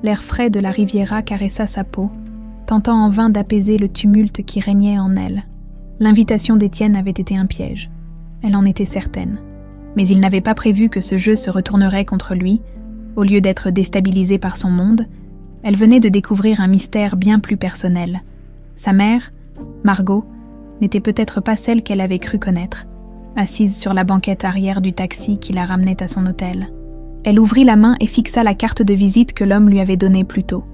L'air frais de la Riviera caressa sa peau, tentant en vain d'apaiser le tumulte qui régnait en elle. L'invitation d'Étienne avait été un piège. Elle en était certaine. Mais il n'avait pas prévu que ce jeu se retournerait contre lui. Au lieu d'être déstabilisée par son monde, elle venait de découvrir un mystère bien plus personnel. Sa mère, Margot, n'était peut-être pas celle qu'elle avait cru connaître, assise sur la banquette arrière du taxi qui la ramenait à son hôtel. Elle ouvrit la main et fixa la carte de visite que l'homme lui avait donnée plus tôt.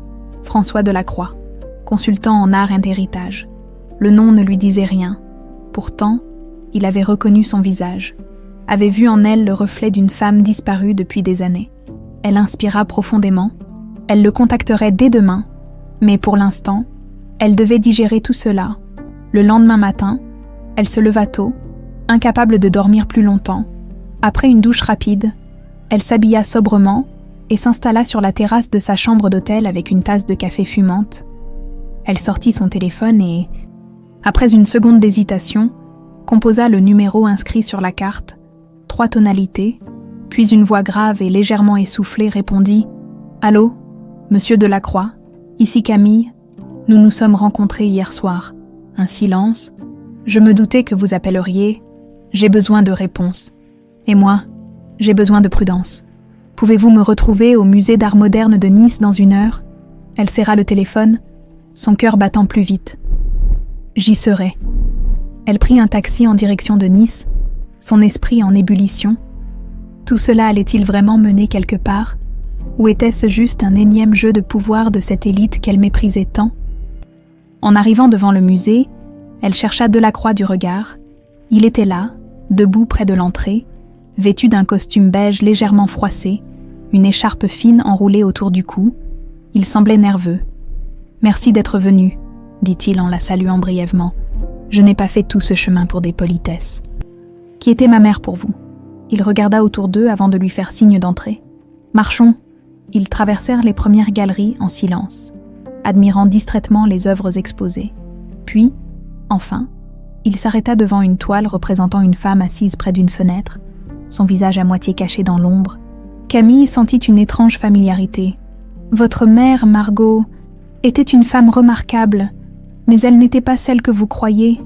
François Delacroix, consultant en art et héritage. Le nom ne lui disait rien. Pourtant, il avait reconnu son visage, avait vu en elle le reflet d'une femme disparue depuis des années. Elle inspira profondément. Elle le contacterait dès demain, mais pour l'instant, elle devait digérer tout cela. Le lendemain matin, elle se leva tôt, incapable de dormir plus longtemps. Après une douche rapide, elle s'habilla sobrement et s'installa sur la terrasse de sa chambre d'hôtel avec une tasse de café fumante. Elle sortit son téléphone et, après une seconde d'hésitation, composa le numéro inscrit sur la carte, 3 tonalités, puis une voix grave et légèrement essoufflée répondit « Allô, monsieur Delacroix, ici Camille, nous nous sommes rencontrés hier soir. » Un silence. « Je me doutais que vous appelleriez. J'ai besoin de réponses. Et moi, j'ai besoin de prudence. Pouvez-vous me retrouver au musée d'art moderne de Nice dans 1 heure ?» Elle serra le téléphone, son cœur battant plus vite. « J'y serai. » Elle prit un taxi en direction de Nice, son esprit en ébullition. Tout cela allait-il vraiment mener quelque part? Ou était-ce juste un énième jeu de pouvoir de cette élite qu'elle méprisait tant? En arrivant devant le musée, Elle chercha Delacroix du regard. Il était là, debout près de l'entrée, vêtu d'un costume beige légèrement froissé, une écharpe fine enroulée autour du cou. Il semblait nerveux. « Merci d'être venu », dit-il en la saluant brièvement. « Je n'ai pas fait tout ce chemin pour des politesses. » « Qui était ma mère pour vous ?» Il regarda autour d'eux avant de lui faire signe d'entrer. « Marchons !» Ils traversèrent les premières galeries en silence, admirant distraitement les œuvres exposées. Puis, enfin, il s'arrêta devant une toile représentant une femme assise près d'une fenêtre, son visage à moitié caché dans l'ombre. Camille sentit une étrange familiarité. « Votre mère, Margot, était une femme remarquable, mais elle n'était pas celle que vous croyez. »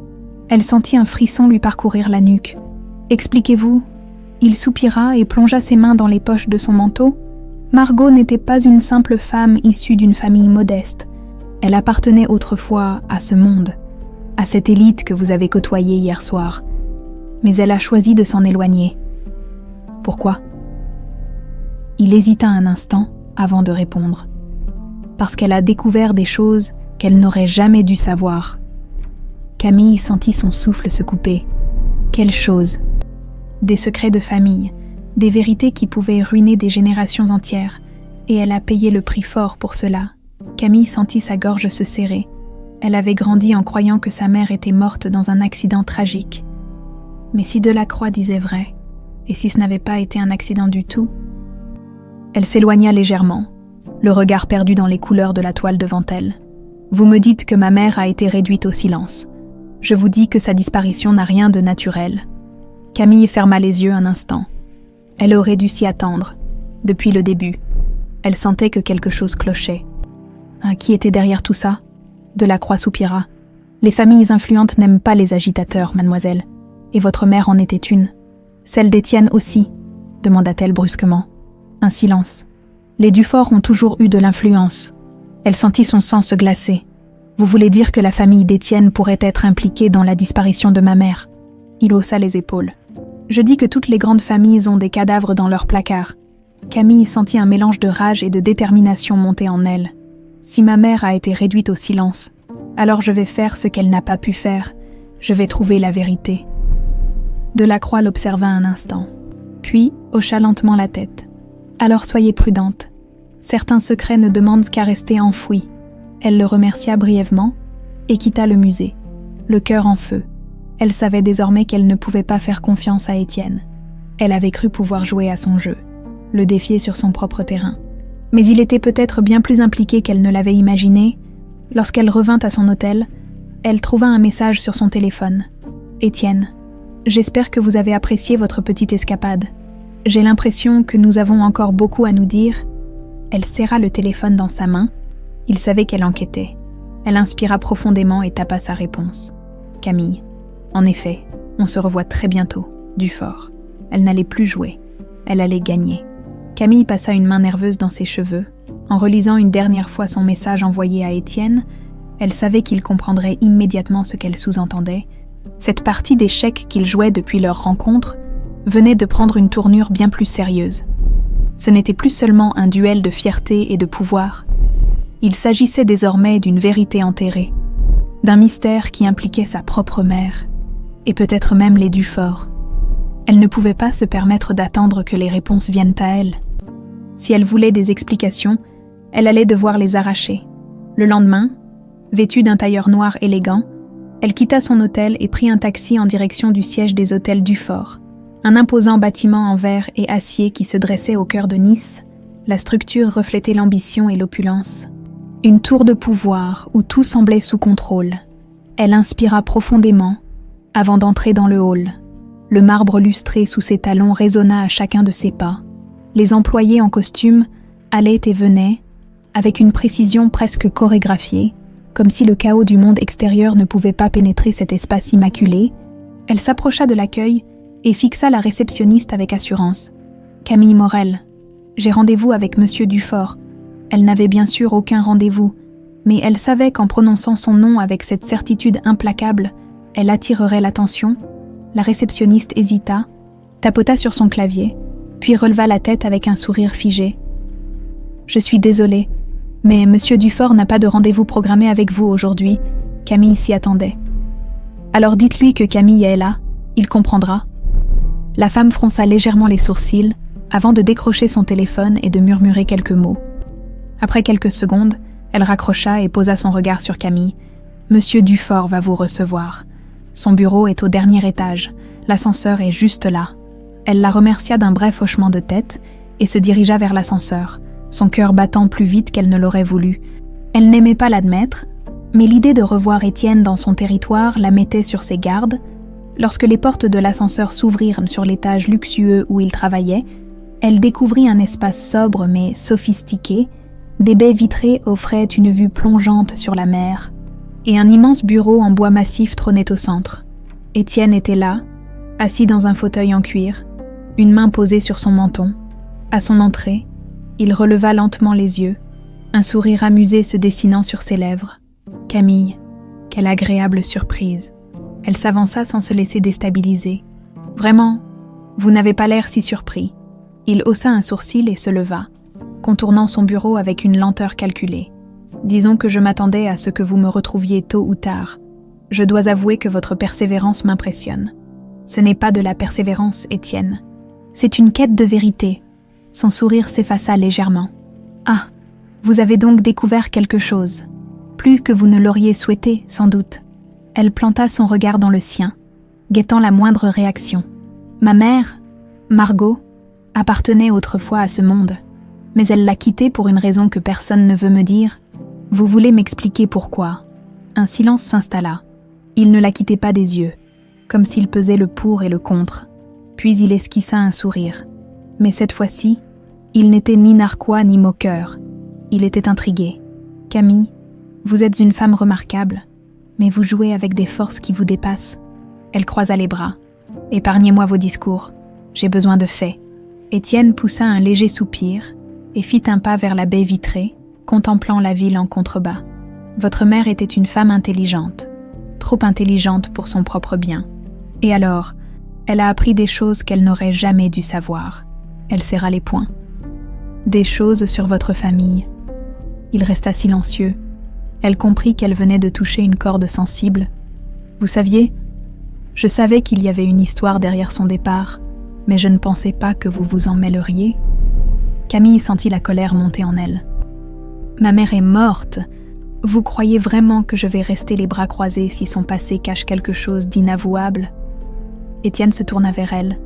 Elle sentit un frisson lui parcourir la nuque. « Expliquez-vous » Il soupira et plongea ses mains dans les poches de son manteau. Margot n'était pas une simple femme issue d'une famille modeste. Elle appartenait autrefois à ce monde, à cette élite que vous avez côtoyée hier soir. Mais elle a choisi de s'en éloigner. Pourquoi ? Il hésita un instant avant de répondre. Parce qu'elle a découvert des choses qu'elle n'aurait jamais dû savoir. Camille sentit son souffle se couper. Quelles choses ? Des secrets de famille, des vérités qui pouvaient ruiner des générations entières, et elle a payé le prix fort pour cela. Camille sentit sa gorge se serrer. Elle avait grandi en croyant que sa mère était morte dans un accident tragique. Mais si Delacroix disait vrai, et si ce n'avait pas été un accident du tout? Elle s'éloigna légèrement, le regard perdu dans les couleurs de la toile devant elle. Vous me dites que ma mère a été réduite au silence. Je vous dis que sa disparition n'a rien de naturel. Camille ferma les yeux un instant. Elle aurait dû s'y attendre, depuis le début. Elle sentait que quelque chose clochait. Qui était derrière tout ça ? Delacroix soupira. Les familles influentes n'aiment pas les agitateurs, mademoiselle. Et votre mère en était une. Celle d'Étienne aussi, demanda-t-elle brusquement. Un silence. Les Dufort ont toujours eu de l'influence. Elle sentit son sang se glacer. Vous voulez dire que la famille d'Étienne pourrait être impliquée dans la disparition de ma mère ? Il haussa les épaules. Je dis que toutes les grandes familles ont des cadavres dans leurs placards. Camille sentit un mélange de rage et de détermination monter en elle. Si ma mère a été réduite au silence, alors je vais faire ce qu'elle n'a pas pu faire. Je vais trouver la vérité. Delacroix l'observa un instant, puis hocha lentement la tête. Alors soyez prudente. Certains secrets ne demandent qu'à rester enfouis. Elle le remercia brièvement et quitta le musée, le cœur en feu. Elle savait désormais qu'elle ne pouvait pas faire confiance à Étienne. Elle avait cru pouvoir jouer à son jeu, le défier sur son propre terrain. Mais il était peut-être bien plus impliqué qu'elle ne l'avait imaginé. Lorsqu'elle revint à son hôtel, elle trouva un message sur son téléphone. « Étienne, j'espère que vous avez apprécié votre petite escapade. J'ai l'impression que nous avons encore beaucoup à nous dire. » Elle serra le téléphone dans sa main. Il savait qu'elle enquêtait. Elle inspira profondément et tapa sa réponse. « Camille. En effet, on se revoit très bientôt, Dufort. » Elle n'allait plus jouer. Elle allait gagner. Camille passa une main nerveuse dans ses cheveux. En relisant une dernière fois son message envoyé à Étienne, elle savait qu'il comprendrait immédiatement ce qu'elle sous-entendait. Cette partie d'échecs qu'ils jouaient depuis leur rencontre venait de prendre une tournure bien plus sérieuse. Ce n'était plus seulement un duel de fierté et de pouvoir. Il s'agissait désormais d'une vérité enterrée, d'un mystère qui impliquait sa propre mère, et peut-être même les Dufort. Elle ne pouvait pas se permettre d'attendre que les réponses viennent à elle. Si elle voulait des explications, elle allait devoir les arracher. Le lendemain, vêtue d'un tailleur noir élégant, elle quitta son hôtel et prit un taxi en direction du siège des hôtels Dufort, un imposant bâtiment en verre et acier qui se dressait au cœur de Nice. La structure reflétait l'ambition et l'opulence. Une tour de pouvoir où tout semblait sous contrôle. Elle inspira profondément avant d'entrer dans le hall. Le marbre lustré sous ses talons résonna à chacun de ses pas. Les employés en costume allaient et venaient, avec une précision presque chorégraphiée, comme si le chaos du monde extérieur ne pouvait pas pénétrer cet espace immaculé. Elle s'approcha de l'accueil et fixa la réceptionniste avec assurance. « Camille Morel, j'ai rendez-vous avec Monsieur Dufort. » Elle n'avait bien sûr aucun rendez-vous, mais elle savait qu'en prononçant son nom avec cette certitude implacable, elle attirerait l'attention. La réceptionniste hésita, tapota sur son clavier, puis releva la tête avec un sourire figé. « Je suis désolée, mais Monsieur Dufort n'a pas de rendez-vous programmé avec vous aujourd'hui. Camille s'y attendait. » Alors dites-lui que Camille est là, il comprendra. » La femme fronça légèrement les sourcils avant de décrocher son téléphone et de murmurer quelques mots. Après quelques secondes, elle raccrocha et posa son regard sur Camille. « Monsieur Dufort va vous recevoir. Son bureau est au dernier étage. L'ascenseur est juste là. » Elle la remercia d'un bref hochement de tête et se dirigea vers l'ascenseur, son cœur battant plus vite qu'elle ne l'aurait voulu. Elle n'aimait pas l'admettre, mais l'idée de revoir Étienne dans son territoire la mettait sur ses gardes. Lorsque les portes de l'ascenseur s'ouvrirent sur l'étage luxueux où il travaillait, elle découvrit un espace sobre mais sophistiqué. Des baies vitrées offraient une vue plongeante sur la mer, et un immense bureau en bois massif trônait au centre. Étienne était là, assis dans un fauteuil en cuir, une main posée sur son menton. À son entrée, il releva lentement les yeux, un sourire amusé se dessinant sur ses lèvres. « Camille, quelle agréable surprise !» Elle s'avança sans se laisser déstabiliser. « Vraiment, vous n'avez pas l'air si surpris. » Il haussa un sourcil et se leva, contournant son bureau avec une lenteur calculée. « Disons que je m'attendais à ce que vous me retrouviez tôt ou tard. Je dois avouer que votre persévérance m'impressionne. » « Ce n'est pas de la persévérance, Étienne. C'est une quête de vérité. » Son sourire s'effaça légèrement. « Ah, vous avez donc découvert quelque chose. Plus que vous ne l'auriez souhaité, sans doute. » Elle planta son regard dans le sien, guettant la moindre réaction. « Ma mère, Margot, appartenait autrefois à ce monde, mais elle l'a quitté pour une raison que personne ne veut me dire. Vous voulez m'expliquer pourquoi ?» Un silence s'installa. Il ne la quittait pas des yeux, comme s'il pesait le pour et le contre. Puis il esquissa un sourire. Mais cette fois-ci, il n'était ni narquois ni moqueur. Il était intrigué. « Camille, vous êtes une femme remarquable, mais vous jouez avec des forces qui vous dépassent. » Elle croisa les bras. « Épargnez-moi vos discours. J'ai besoin de faits. » Étienne poussa un léger soupir et fit un pas vers la baie vitrée, contemplant la ville en contrebas. « Votre mère était une femme intelligente, trop intelligente pour son propre bien. Et alors, elle a appris des choses qu'elle n'aurait jamais dû savoir. » Elle serra les poings. « Des choses sur votre famille. » Il resta silencieux. Elle comprit qu'elle venait de toucher une corde sensible. « Vous saviez, je savais qu'il y avait une histoire derrière son départ, mais je ne pensais pas que vous vous en mêleriez. » Camille sentit la colère monter en elle. « Ma mère est morte. Vous croyez vraiment que je vais rester les bras croisés si son passé cache quelque chose d'inavouable ?» Étienne se tourna vers elle,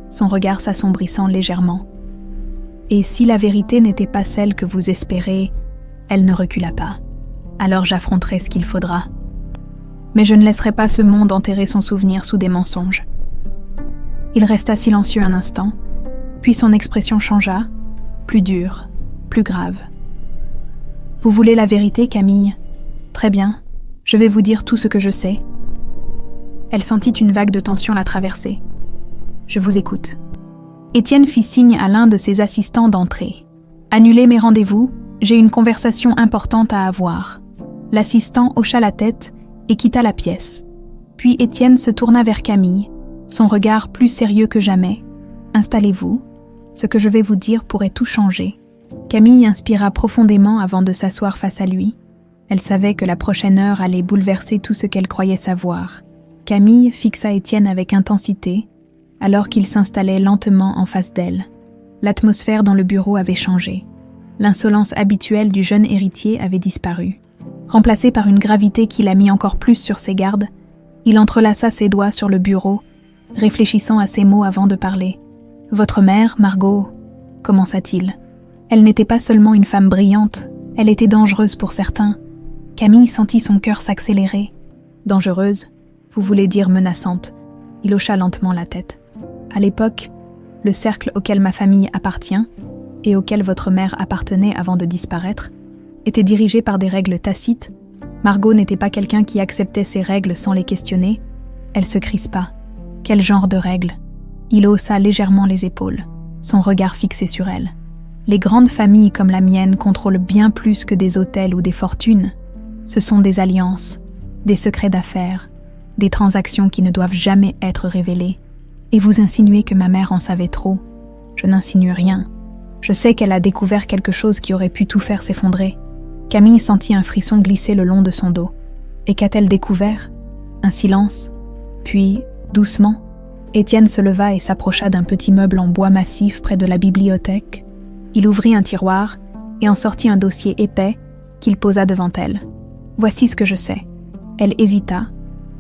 son regard s'assombrissant légèrement. « Et si la vérité n'était pas celle que vous espérez, elle ne recula pas. Alors j'affronterai ce qu'il faudra. Mais je ne laisserai pas ce monde enterrer son souvenir sous des mensonges. » Il resta silencieux un instant, puis son expression changea, plus dure, plus grave. « Vous voulez la vérité, Camille ? Très bien, je vais vous dire tout ce que je sais. » Elle sentit une vague de tension la traverser. « Je vous écoute. » Étienne fit signe à l'un de ses assistants d'entrer. « Annulez mes rendez-vous, j'ai une conversation importante à avoir. » L'assistant hocha la tête et quitta la pièce. Puis Étienne se tourna vers Camille, son regard plus sérieux que jamais. « Installez-vous, ce que je vais vous dire pourrait tout changer. » Camille inspira profondément avant de s'asseoir face à lui. Elle savait que la prochaine heure allait bouleverser tout ce qu'elle croyait savoir. Camille fixa Étienne avec intensité, alors qu'il s'installait lentement en face d'elle. L'atmosphère dans le bureau avait changé. L'insolence habituelle du jeune héritier avait disparu. Remplacée par une gravité qui la mit encore plus sur ses gardes, il entrelaça ses doigts sur le bureau, réfléchissant à ses mots avant de parler. « Votre mère, Margot, » commença-t-il. Elle n'était pas seulement une femme brillante, elle était dangereuse pour certains. Camille sentit son cœur s'accélérer. « Dangereuse, vous voulez dire menaçante ?» Il hocha lentement la tête. « À l'époque, le cercle auquel ma famille appartient, et auquel votre mère appartenait avant de disparaître, était dirigé par des règles tacites. Margot n'était pas quelqu'un qui acceptait ces règles sans les questionner. Elle se crispa. Quel genre de règles ? Il haussa légèrement les épaules, son regard fixé sur elle. Les grandes familles comme la mienne contrôlent bien plus que des hôtels ou des fortunes. Ce sont des alliances, des secrets d'affaires, des transactions qui ne doivent jamais être révélées. Et vous insinuez que ma mère en savait trop. Je n'insinue rien. Je sais qu'elle a découvert quelque chose qui aurait pu tout faire s'effondrer. » Camille sentit un frisson glisser le long de son dos. Et qu'a-t-elle découvert ? Un silence, Puis, doucement, Étienne se leva et s'approcha d'un petit meuble en bois massif près de la bibliothèque. Il ouvrit un tiroir et en sortit un dossier épais qu'il posa devant elle. « Voici ce que je sais. » Elle hésita,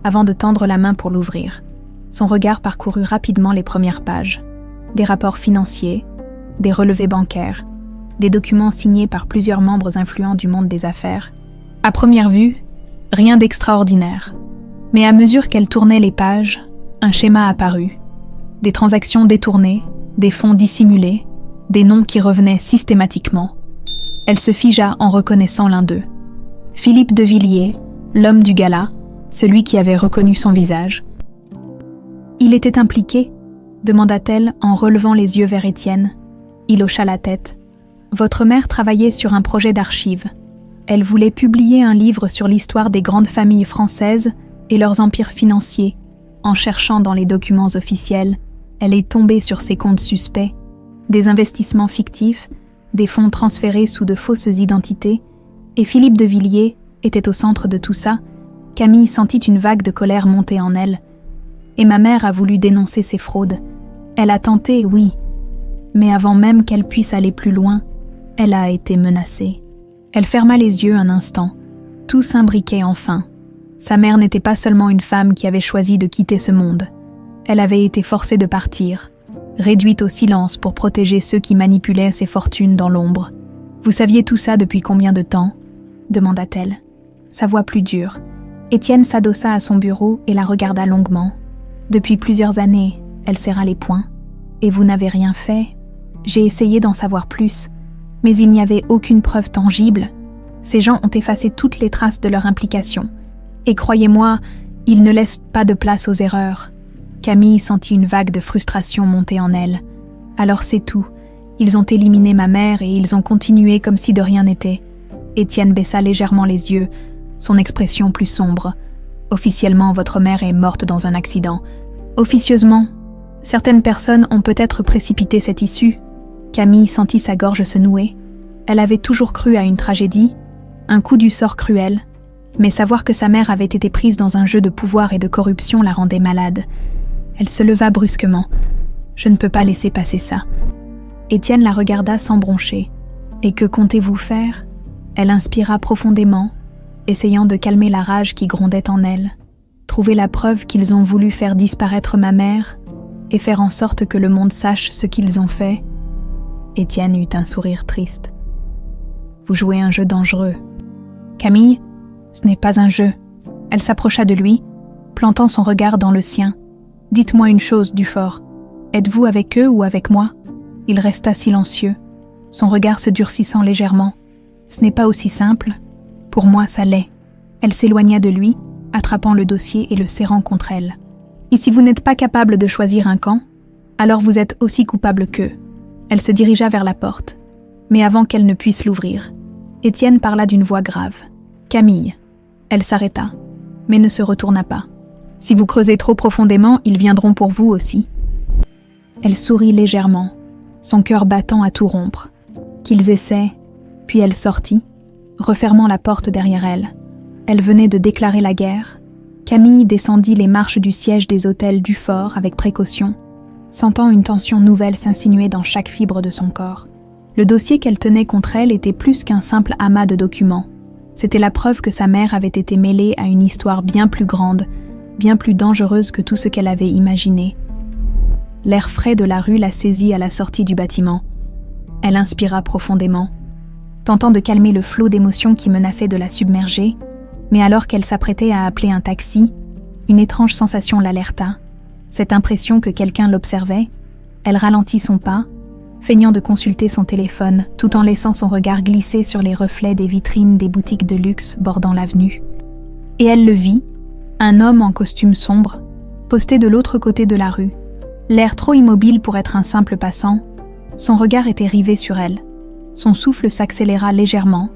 avant de tendre la main pour l'ouvrir. Son regard parcourut rapidement les premières pages. Des rapports financiers, des relevés bancaires, des documents signés par plusieurs membres influents du monde des affaires. À première vue, rien d'extraordinaire. Mais à mesure qu'elle tournait les pages, un schéma apparut. Des transactions détournées, des fonds dissimulés, des noms qui revenaient systématiquement. Elle se figea en reconnaissant l'un d'eux. Philippe de Villiers, l'homme du gala, celui qui avait reconnu son visage. « Il était impliqué ?» demanda-t-elle en relevant les yeux vers Étienne. Il hocha la tête. « Votre mère travaillait sur un projet d'archives. Elle voulait publier un livre sur l'histoire des grandes familles françaises et leurs empires financiers. En cherchant dans les documents officiels, elle est tombée sur ces comptes suspects, des investissements fictifs, des fonds transférés sous de fausses identités, et Philippe de Villiers était au centre de tout ça. Camille sentit une vague de colère monter en elle. Et ma mère a voulu dénoncer ces fraudes. Elle a tenté, oui, mais avant même qu'elle puisse aller plus loin, elle a été menacée. » Elle ferma les yeux un instant. Tout s'imbriquait enfin. Sa mère n'était pas seulement une femme qui avait choisi de quitter ce monde. Elle avait été forcée de partir, réduite au silence pour protéger ceux qui manipulaient ses fortunes dans l'ombre. « Vous saviez tout ça depuis combien de temps ?» demanda-t-elle. Sa voix plus dure. Étienne s'adossa à son bureau et la regarda longuement. « Depuis plusieurs années, » elle serra les poings. « Et vous n'avez rien fait ? J'ai essayé d'en savoir plus, mais il n'y avait aucune preuve tangible. Ces gens ont effacé toutes les traces de leur implication. Et croyez-moi, ils ne laissent pas de place aux erreurs. » Camille sentit une vague de frustration monter en elle. « Alors c'est tout. Ils ont éliminé ma mère et ils ont continué comme si de rien n'était. » Étienne baissa légèrement les yeux, son expression plus sombre. « Officiellement, votre mère est morte dans un accident. Officieusement, certaines personnes ont peut-être précipité cette issue. » Camille sentit sa gorge se nouer. Elle avait toujours cru à une tragédie, un coup du sort cruel, mais savoir que sa mère avait été prise dans un jeu de pouvoir et de corruption la rendait malade. Elle se leva brusquement. « Je ne peux pas laisser passer ça. » Étienne la regarda sans broncher. « Et que comptez-vous faire ?» Elle inspira profondément, essayant de calmer la rage qui grondait en elle. Trouver la preuve qu'ils ont voulu faire disparaître ma mère et faire en sorte que le monde sache ce qu'ils ont fait. Étienne eut un sourire triste. « Vous jouez un jeu dangereux. »« Camille, ce n'est pas un jeu. » Elle s'approcha de lui, plantant son regard dans le sien. « Dites-moi une chose, Dufort. Êtes-vous avec eux ou avec moi ?» Il resta silencieux, son regard se durcissant légèrement. « Ce n'est pas aussi simple. Pour moi, ça l'est. » Elle s'éloigna de lui, attrapant le dossier et le serrant contre elle. « Et si vous n'êtes pas capable de choisir un camp, alors vous êtes aussi coupable qu'eux. » Elle se dirigea vers la porte, mais avant qu'elle ne puisse l'ouvrir, Étienne parla d'une voix grave. « Camille. » Elle s'arrêta, mais ne se retourna pas. « Si vous creusez trop profondément, ils viendront pour vous aussi. » Elle sourit légèrement, son cœur battant à tout rompre. Qu'ils essaient, puis elle sortit, refermant la porte derrière elle. Elle venait de déclarer la guerre. Camille descendit les marches du siège des hôtels Dufort avec précaution, sentant une tension nouvelle s'insinuer dans chaque fibre de son corps. Le dossier qu'elle tenait contre elle était plus qu'un simple amas de documents. C'était la preuve que sa mère avait été mêlée à une histoire bien plus grande, bien plus dangereuse que tout ce qu'elle avait imaginé. L'air frais de la rue la saisit à la sortie du bâtiment. Elle inspira profondément, tentant de calmer le flot d'émotions qui menaçait de la submerger, mais alors qu'elle s'apprêtait à appeler un taxi, une étrange sensation l'alerta. Cette impression que quelqu'un l'observait, elle ralentit son pas, feignant de consulter son téléphone, tout en laissant son regard glisser sur les reflets des vitrines des boutiques de luxe bordant l'avenue. Et elle le vit, un homme en costume sombre, posté de l'autre côté de la rue. L'air trop immobile pour être un simple passant, son regard était rivé sur elle. Son souffle s'accéléra légèrement.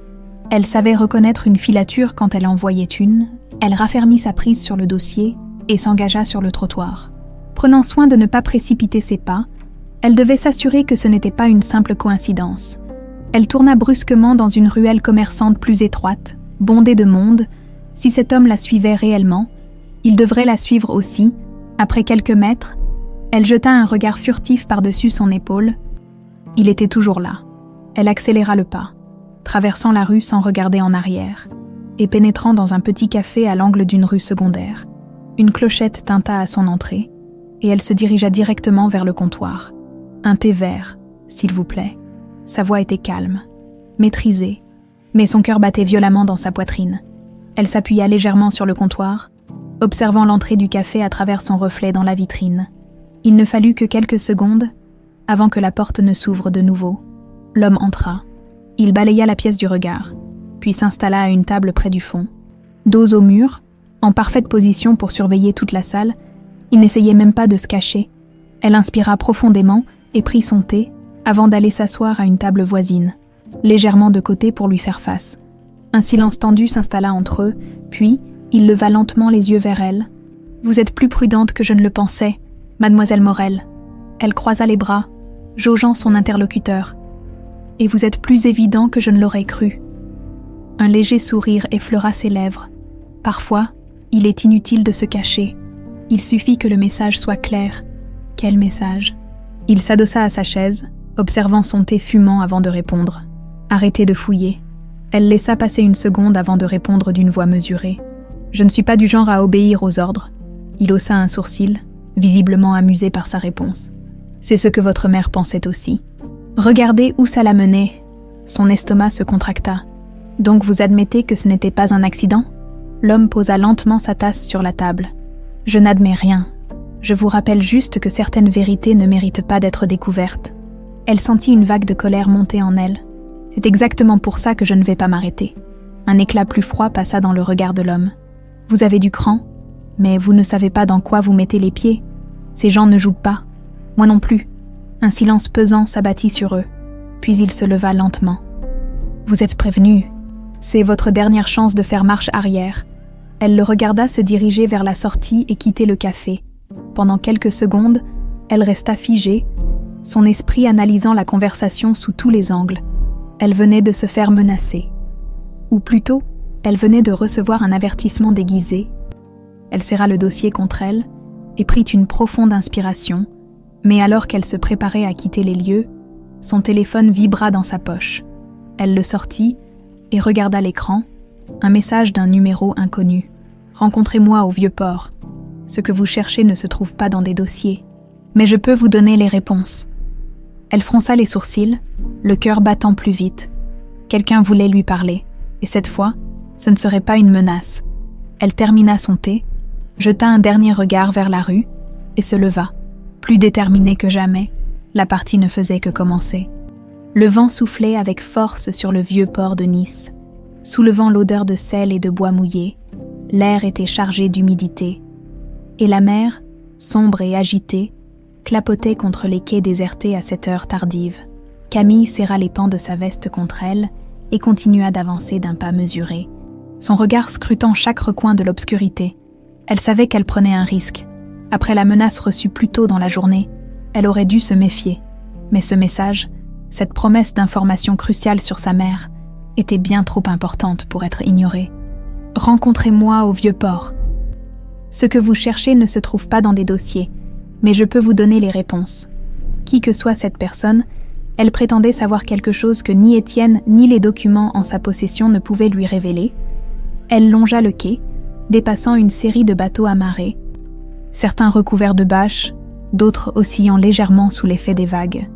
Elle savait reconnaître une filature quand elle en voyait une. Elle raffermit sa prise sur le dossier et s'engagea sur le trottoir. Prenant soin de ne pas précipiter ses pas, elle devait s'assurer que ce n'était pas une simple coïncidence. Elle tourna brusquement dans une ruelle commerçante plus étroite, bondée de monde. Si cet homme la suivait réellement, Il devrait la suivre aussi. Après quelques mètres, elle jeta un regard furtif par-dessus son épaule. Il était toujours là. Elle accéléra le pas, traversant la rue sans regarder en arrière, et pénétrant dans un petit café à l'angle d'une rue secondaire. Une clochette tinta à son entrée, et elle se dirigea directement vers le comptoir. « Un thé vert, s'il vous plaît. » Sa voix était calme, maîtrisée, mais son cœur battait violemment dans sa poitrine. Elle s'appuya légèrement sur le comptoir, observant l'entrée du café à travers son reflet dans la vitrine. Il ne fallut que quelques secondes avant que la porte ne s'ouvre de nouveau. L'homme entra. Il balaya la pièce du regard, puis s'installa à une table près du fond. Dos au mur, en parfaite position pour surveiller toute la salle, il n'essayait même pas de se cacher. Elle inspira profondément et prit son thé avant d'aller s'asseoir à une table voisine, légèrement de côté pour lui faire face. Un silence tendu s'installa entre eux, puis il leva lentement les yeux vers elle. « Vous êtes plus prudente que je ne le pensais, mademoiselle Morel. » Elle croisa les bras, jaugeant son interlocuteur. « Et vous êtes plus évident que je ne l'aurais cru. » Un léger sourire effleura ses lèvres. Parfois, il est inutile de se cacher. Il suffit que le message soit clair. Quel message? Il s'adossa à sa chaise, observant son thé fumant avant de répondre. Arrêtez de fouiller. Elle laissa passer une seconde avant de répondre d'une voix mesurée. Je ne suis pas du genre à obéir aux ordres. Il haussa un sourcil, visiblement amusé par sa réponse. C'est ce que votre mère pensait aussi. Regardez où ça la menait. Son estomac se contracta. Donc vous admettez que ce n'était pas un accident? L'homme posa lentement sa tasse sur la table. Je n'admets rien. Je vous rappelle juste que certaines vérités ne méritent pas d'être découvertes. Elle sentit une vague de colère monter en elle. C'est exactement pour ça que je ne vais pas m'arrêter. Un éclat plus froid passa dans le regard de l'homme. Vous avez du cran, mais vous ne savez pas dans quoi vous mettez les pieds. Ces gens ne jouent pas. Moi non plus. Un silence pesant s'abattit sur eux, puis il se leva lentement. Vous êtes prévenu. C'est votre dernière chance de faire marche arrière. Elle le regarda se diriger vers la sortie et quitter le café. Pendant quelques secondes, elle resta figée, son esprit analysant la conversation sous tous les angles. Elle venait de se faire menacer. Ou plutôt, elle venait de recevoir un avertissement déguisé. Elle serra le dossier contre elle et prit une profonde inspiration, mais alors qu'elle se préparait à quitter les lieux, son téléphone vibra dans sa poche. Elle le sortit et regarda l'écran, un message d'un numéro inconnu. « Rencontrez-moi au Vieux-Port. Ce que vous cherchez ne se trouve pas dans des dossiers, mais je peux vous donner les réponses. » Elle fronça les sourcils, le cœur battant plus vite. Quelqu'un voulait lui parler, et cette fois, ce ne serait pas une menace. Elle termina son thé, jeta un dernier regard vers la rue et se leva. Plus déterminée que jamais, la partie ne faisait que commencer. Le vent soufflait avec force sur le vieux port de Nice, soulevant l'odeur de sel et de bois mouillé. L'air était chargé d'humidité, et la mer, sombre et agitée, clapotait contre les quais désertés à cette heure tardive. Camille serra les pans de sa veste contre elle et continua d'avancer d'un pas mesuré, son regard scrutant chaque recoin de l'obscurité. Elle savait qu'elle prenait un risque. Après la menace reçue plus tôt dans la journée, elle aurait dû se méfier. Mais ce message, cette promesse d'information cruciale sur sa mère, était bien trop importante pour être ignorée. « Rencontrez-moi au Vieux-Port. Ce que vous cherchez ne se trouve pas dans des dossiers, mais je peux vous donner les réponses. » Qui que soit cette personne, elle prétendait savoir quelque chose que ni Étienne ni les documents en sa possession ne pouvaient lui révéler. Elle longea le quai, dépassant une série de bateaux amarrés, certains recouverts de bâches, d'autres oscillant légèrement sous l'effet des vagues.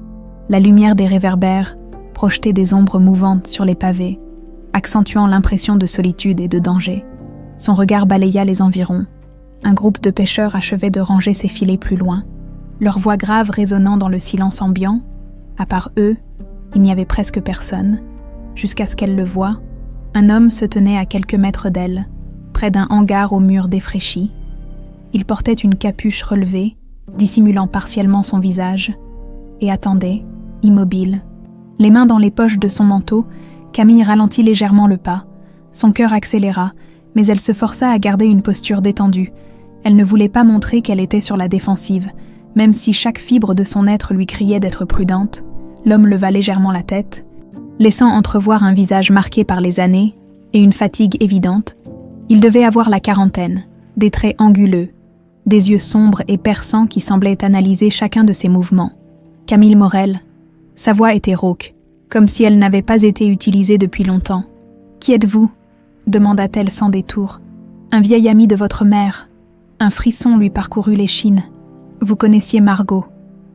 La lumière des réverbères projetait des ombres mouvantes sur les pavés, accentuant l'impression de solitude et de danger. Son regard balaya les environs. Un groupe de pêcheurs achevait de ranger ses filets plus loin, leur voix grave résonnant dans le silence ambiant. À part eux, il n'y avait presque personne. Jusqu'à ce qu'elle le voie, un homme se tenait à quelques mètres d'elle, près d'un hangar aux murs défraîchis. Il portait une capuche relevée, dissimulant partiellement son visage, et attendait, immobile. Les mains dans les poches de son manteau, Camille ralentit légèrement le pas. Son cœur accéléra, mais elle se força à garder une posture détendue. Elle ne voulait pas montrer qu'elle était sur la défensive. Même si chaque fibre de son être lui criait d'être prudente, l'homme leva légèrement la tête, laissant entrevoir un visage marqué par les années et une fatigue évidente. Il devait avoir la quarantaine, des traits anguleux, des yeux sombres et perçants qui semblaient analyser chacun de ses mouvements. Camille Morel, sa voix était rauque, comme si elle n'avait pas été utilisée depuis longtemps. « Qui êtes-vous » demanda-t-elle sans détour. « Un vieil ami de votre mère. » Un frisson lui parcourut l'échine. « Vous connaissiez Margot,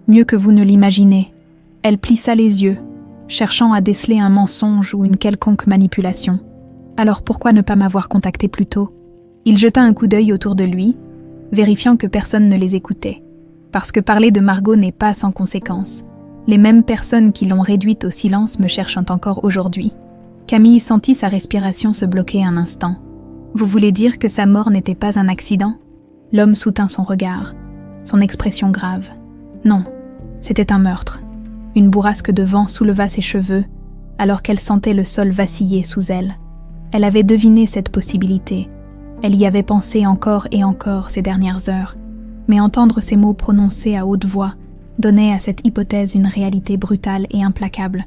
mieux que vous ne l'imaginez. » Elle plissa les yeux, cherchant à déceler un mensonge ou une quelconque manipulation. « Alors pourquoi ne pas m'avoir contacté plus tôt ?» Il jeta un coup d'œil autour de lui, vérifiant que personne ne les écoutait. Parce que parler de Margot n'est pas sans conséquence. Les mêmes personnes qui l'ont réduite au silence me cherchent encore aujourd'hui. Camille sentit sa respiration se bloquer un instant. « Vous voulez dire que sa mort n'était pas un accident ?» L'homme soutint son regard, son expression grave. « Non, c'était un meurtre. » Une bourrasque de vent souleva ses cheveux, alors qu'elle sentait le sol vaciller sous elle. Elle avait deviné cette possibilité. Elle y avait pensé encore et encore ces dernières heures. Mais entendre ces mots prononcés à haute voix donnait à cette hypothèse une réalité brutale et implacable.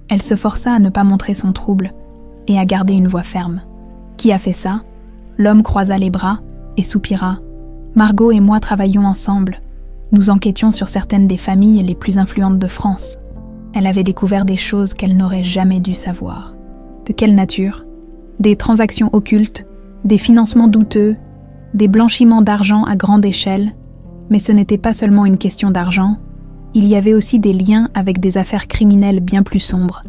Elle se força à ne pas montrer son trouble et à garder une voix ferme. « Qui a fait ça ?» L'homme croisa les bras et soupira. « Margot et moi travaillions ensemble. Nous enquêtions sur certaines des familles les plus influentes de France. Elle avait découvert des choses qu'elle n'aurait jamais dû savoir. » De quelle nature ? Des transactions occultes, des financements douteux, des blanchiments d'argent à grande échelle. Mais ce n'était pas seulement une question d'argent, il y avait aussi des liens avec des affaires criminelles bien plus sombres.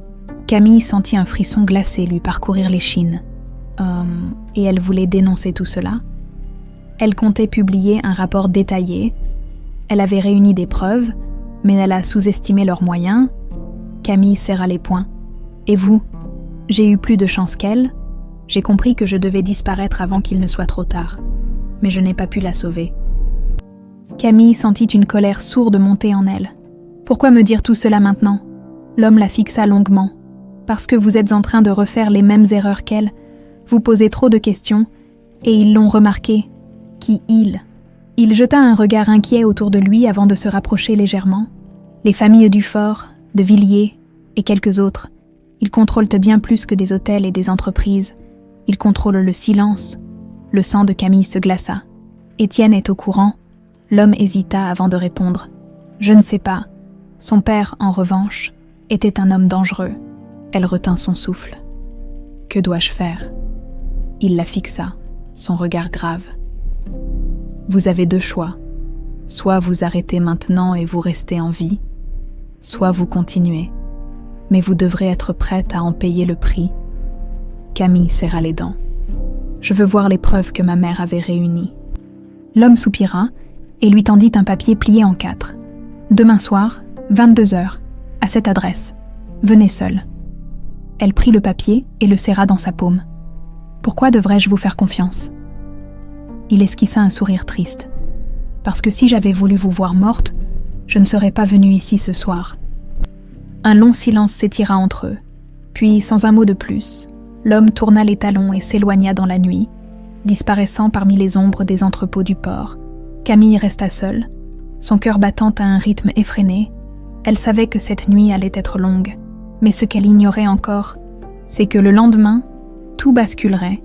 Camille sentit un frisson glacé lui parcourir l'échine. Et elle voulait dénoncer tout cela ? Elle comptait publier un rapport détaillé. Elle avait réuni des preuves, mais elle a sous-estimé leurs moyens. Camille serra les poings. « Et vous ? J'ai eu plus de chance qu'elle. J'ai compris que je devais disparaître avant qu'il ne soit trop tard. Mais je n'ai pas pu la sauver. » Camille sentit une colère sourde monter en elle. « Pourquoi me dire tout cela maintenant ?» L'homme la fixa longuement. « Parce que vous êtes en train de refaire les mêmes erreurs qu'elle. Vous posez trop de questions, et ils l'ont remarqué. » Qui il ? Il jeta un regard inquiet autour de lui avant de se rapprocher légèrement. Les familles Dufort, de Villiers et quelques autres, ils contrôlent bien plus que des hôtels et des entreprises. Ils contrôlent le silence. Le sang de Camille se glaça. Étienne est au courant. L'homme hésita avant de répondre. Je ne sais pas. Son père, en revanche, était un homme dangereux. Elle retint son souffle. Que dois-je faire ? Il la fixa, son regard grave. Vous avez deux choix. Soit vous arrêtez maintenant et vous restez en vie, soit vous continuez. Mais vous devrez être prête à en payer le prix. Camille serra les dents. Je veux voir les preuves que ma mère avait réunies. L'homme soupira et lui tendit un papier plié en 4. Demain soir, 22h, à cette adresse. Venez seule. Elle prit le papier et le serra dans sa paume. Pourquoi devrais-je vous faire confiance ? Il esquissa un sourire triste. Parce que si j'avais voulu vous voir morte, je ne serais pas venu ici ce soir. Un long silence s'étira entre eux. Puis, sans un mot de plus, l'homme tourna les talons et s'éloigna dans la nuit, disparaissant parmi les ombres des entrepôts du port. Camille resta seule, son cœur battant à un rythme effréné. Elle savait que cette nuit allait être longue, mais ce qu'elle ignorait encore, c'est que le lendemain, tout basculerait.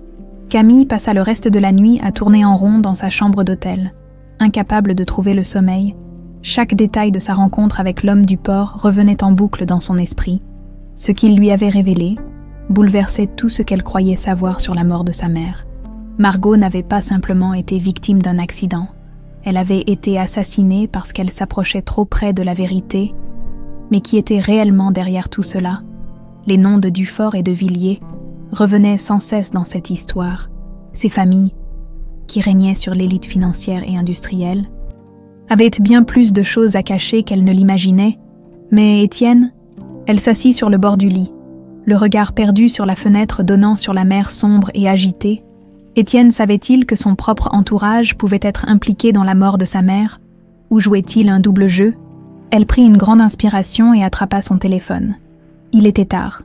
Camille passa le reste de la nuit à tourner en rond dans sa chambre d'hôtel, incapable de trouver le sommeil. Chaque détail de sa rencontre avec l'homme du port revenait en boucle dans son esprit. Ce qu'il lui avait révélé bouleversait tout ce qu'elle croyait savoir sur la mort de sa mère. Margot n'avait pas simplement été victime d'un accident. Elle avait été assassinée parce qu'elle s'approchait trop près de la vérité. Mais qui était réellement derrière tout cela ? Les noms de Dufort et de Villiers revenaient sans cesse dans cette histoire. Ces familles, qui régnaient sur l'élite financière et industrielle, avaient bien plus de choses à cacher qu'elle ne l'imaginait. Mais Étienne, elle s'assit sur le bord du lit, le regard perdu sur la fenêtre donnant sur la mer sombre et agitée. Étienne savait-il que son propre entourage pouvait être impliqué dans la mort de sa mère ? Ou jouait-il un double jeu ? Elle prit une grande inspiration et attrapa son téléphone. Il était tard,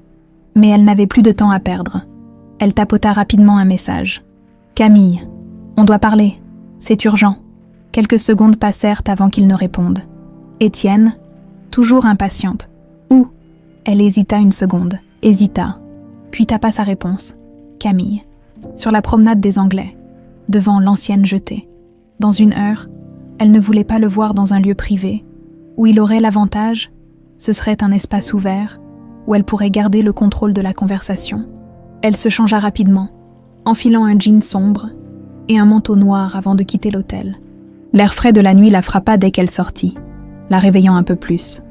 mais elle n'avait plus de temps à perdre. Elle tapota rapidement un message. « Camille, on doit parler, c'est urgent. » Quelques secondes passèrent avant qu'il ne réponde. Étienne, toujours impatiente. « Où ?» Elle hésita une seconde, puis tapa sa réponse. « Camille. Sur la promenade des Anglais. devant l'ancienne jetée. Dans une heure, elle ne voulait pas le voir dans un lieu privé, où il aurait l'avantage, ce serait un espace ouvert, où elle pourrait garder le contrôle de la conversation. Elle se changea rapidement, enfilant un jean sombre et un manteau noir avant de quitter l'hôtel. L'air frais de la nuit la frappa dès qu'elle sortit, la réveillant un peu plus.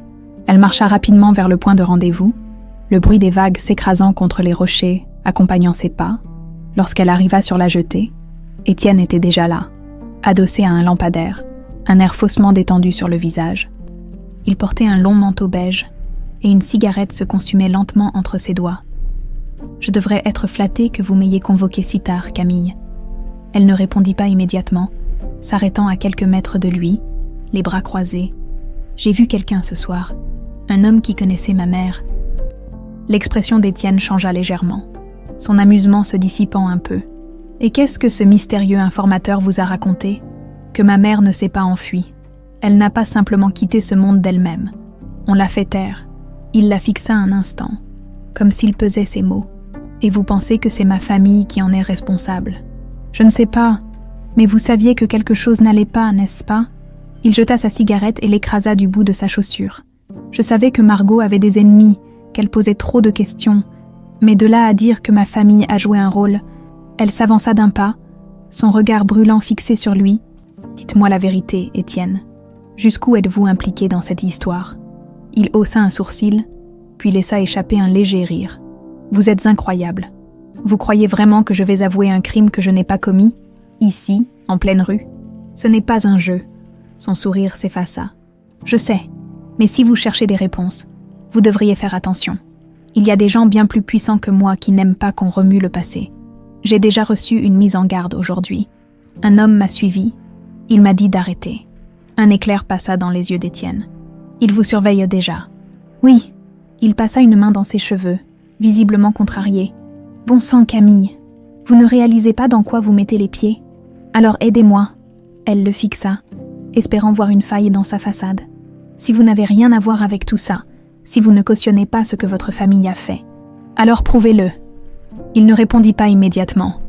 Elle marcha rapidement vers le point de rendez-vous, le bruit des vagues s'écrasant contre les rochers accompagnant ses pas. Lorsqu'elle arriva sur la jetée, Étienne était déjà là, adossé à un lampadaire, un air faussement détendu sur le visage. Il portait un long manteau beige et une cigarette se consumait lentement entre ses doigts. « Je devrais être flattée que vous m'ayez convoqué si tard, Camille. » Elle ne répondit pas immédiatement, s'arrêtant à quelques mètres de lui, les bras croisés. « J'ai vu quelqu'un ce soir, un homme qui connaissait ma mère. » L'expression d'Étienne changea légèrement, son amusement se dissipant un peu. « Et qu'est-ce que ce mystérieux informateur vous a raconté ? Que ma mère ne s'est pas enfuie. Elle n'a pas simplement quitté ce monde d'elle-même. On l'a fait taire. » Il la fixa un instant, comme s'il pesait ses mots. « Et vous pensez que c'est ma famille qui en est responsable ? Je ne sais pas, mais vous saviez que quelque chose n'allait pas, n'est-ce pas ? » Il jeta sa cigarette et l'écrasa du bout de sa chaussure. « Je savais que Margot avait des ennemis, qu'elle posait trop de questions, mais de là à dire que ma famille a joué un rôle... » Elle s'avança d'un pas, son regard brûlant fixé sur lui. « Dites-moi la vérité, Étienne. Jusqu'où êtes-vous impliqué dans cette histoire ?» Il haussa un sourcil, puis laissa échapper un léger rire. « Vous êtes incroyable. Vous croyez vraiment que je vais avouer un crime que je n'ai pas commis, ici, en pleine rue ? Ce n'est pas un jeu. » Son sourire s'effaça. « Je sais, mais si vous cherchez des réponses, vous devriez faire attention. Il y a des gens bien plus puissants que moi qui n'aiment pas qu'on remue le passé. J'ai déjà reçu une mise en garde aujourd'hui. Un homme m'a suivi. Il m'a dit d'arrêter. » Un éclair passa dans les yeux d'Étienne. « Il vous surveille déjà. » « Oui. » Il passa une main dans ses cheveux, visiblement contrarié. « Bon sang, Camille. Vous ne réalisez pas dans quoi vous mettez les pieds ? Alors aidez-moi. » Elle le fixa, espérant voir une faille dans sa façade. « Si vous n'avez rien à voir avec tout ça, si vous ne cautionnez pas ce que votre famille a fait, alors prouvez-le. » Il ne répondit pas immédiatement.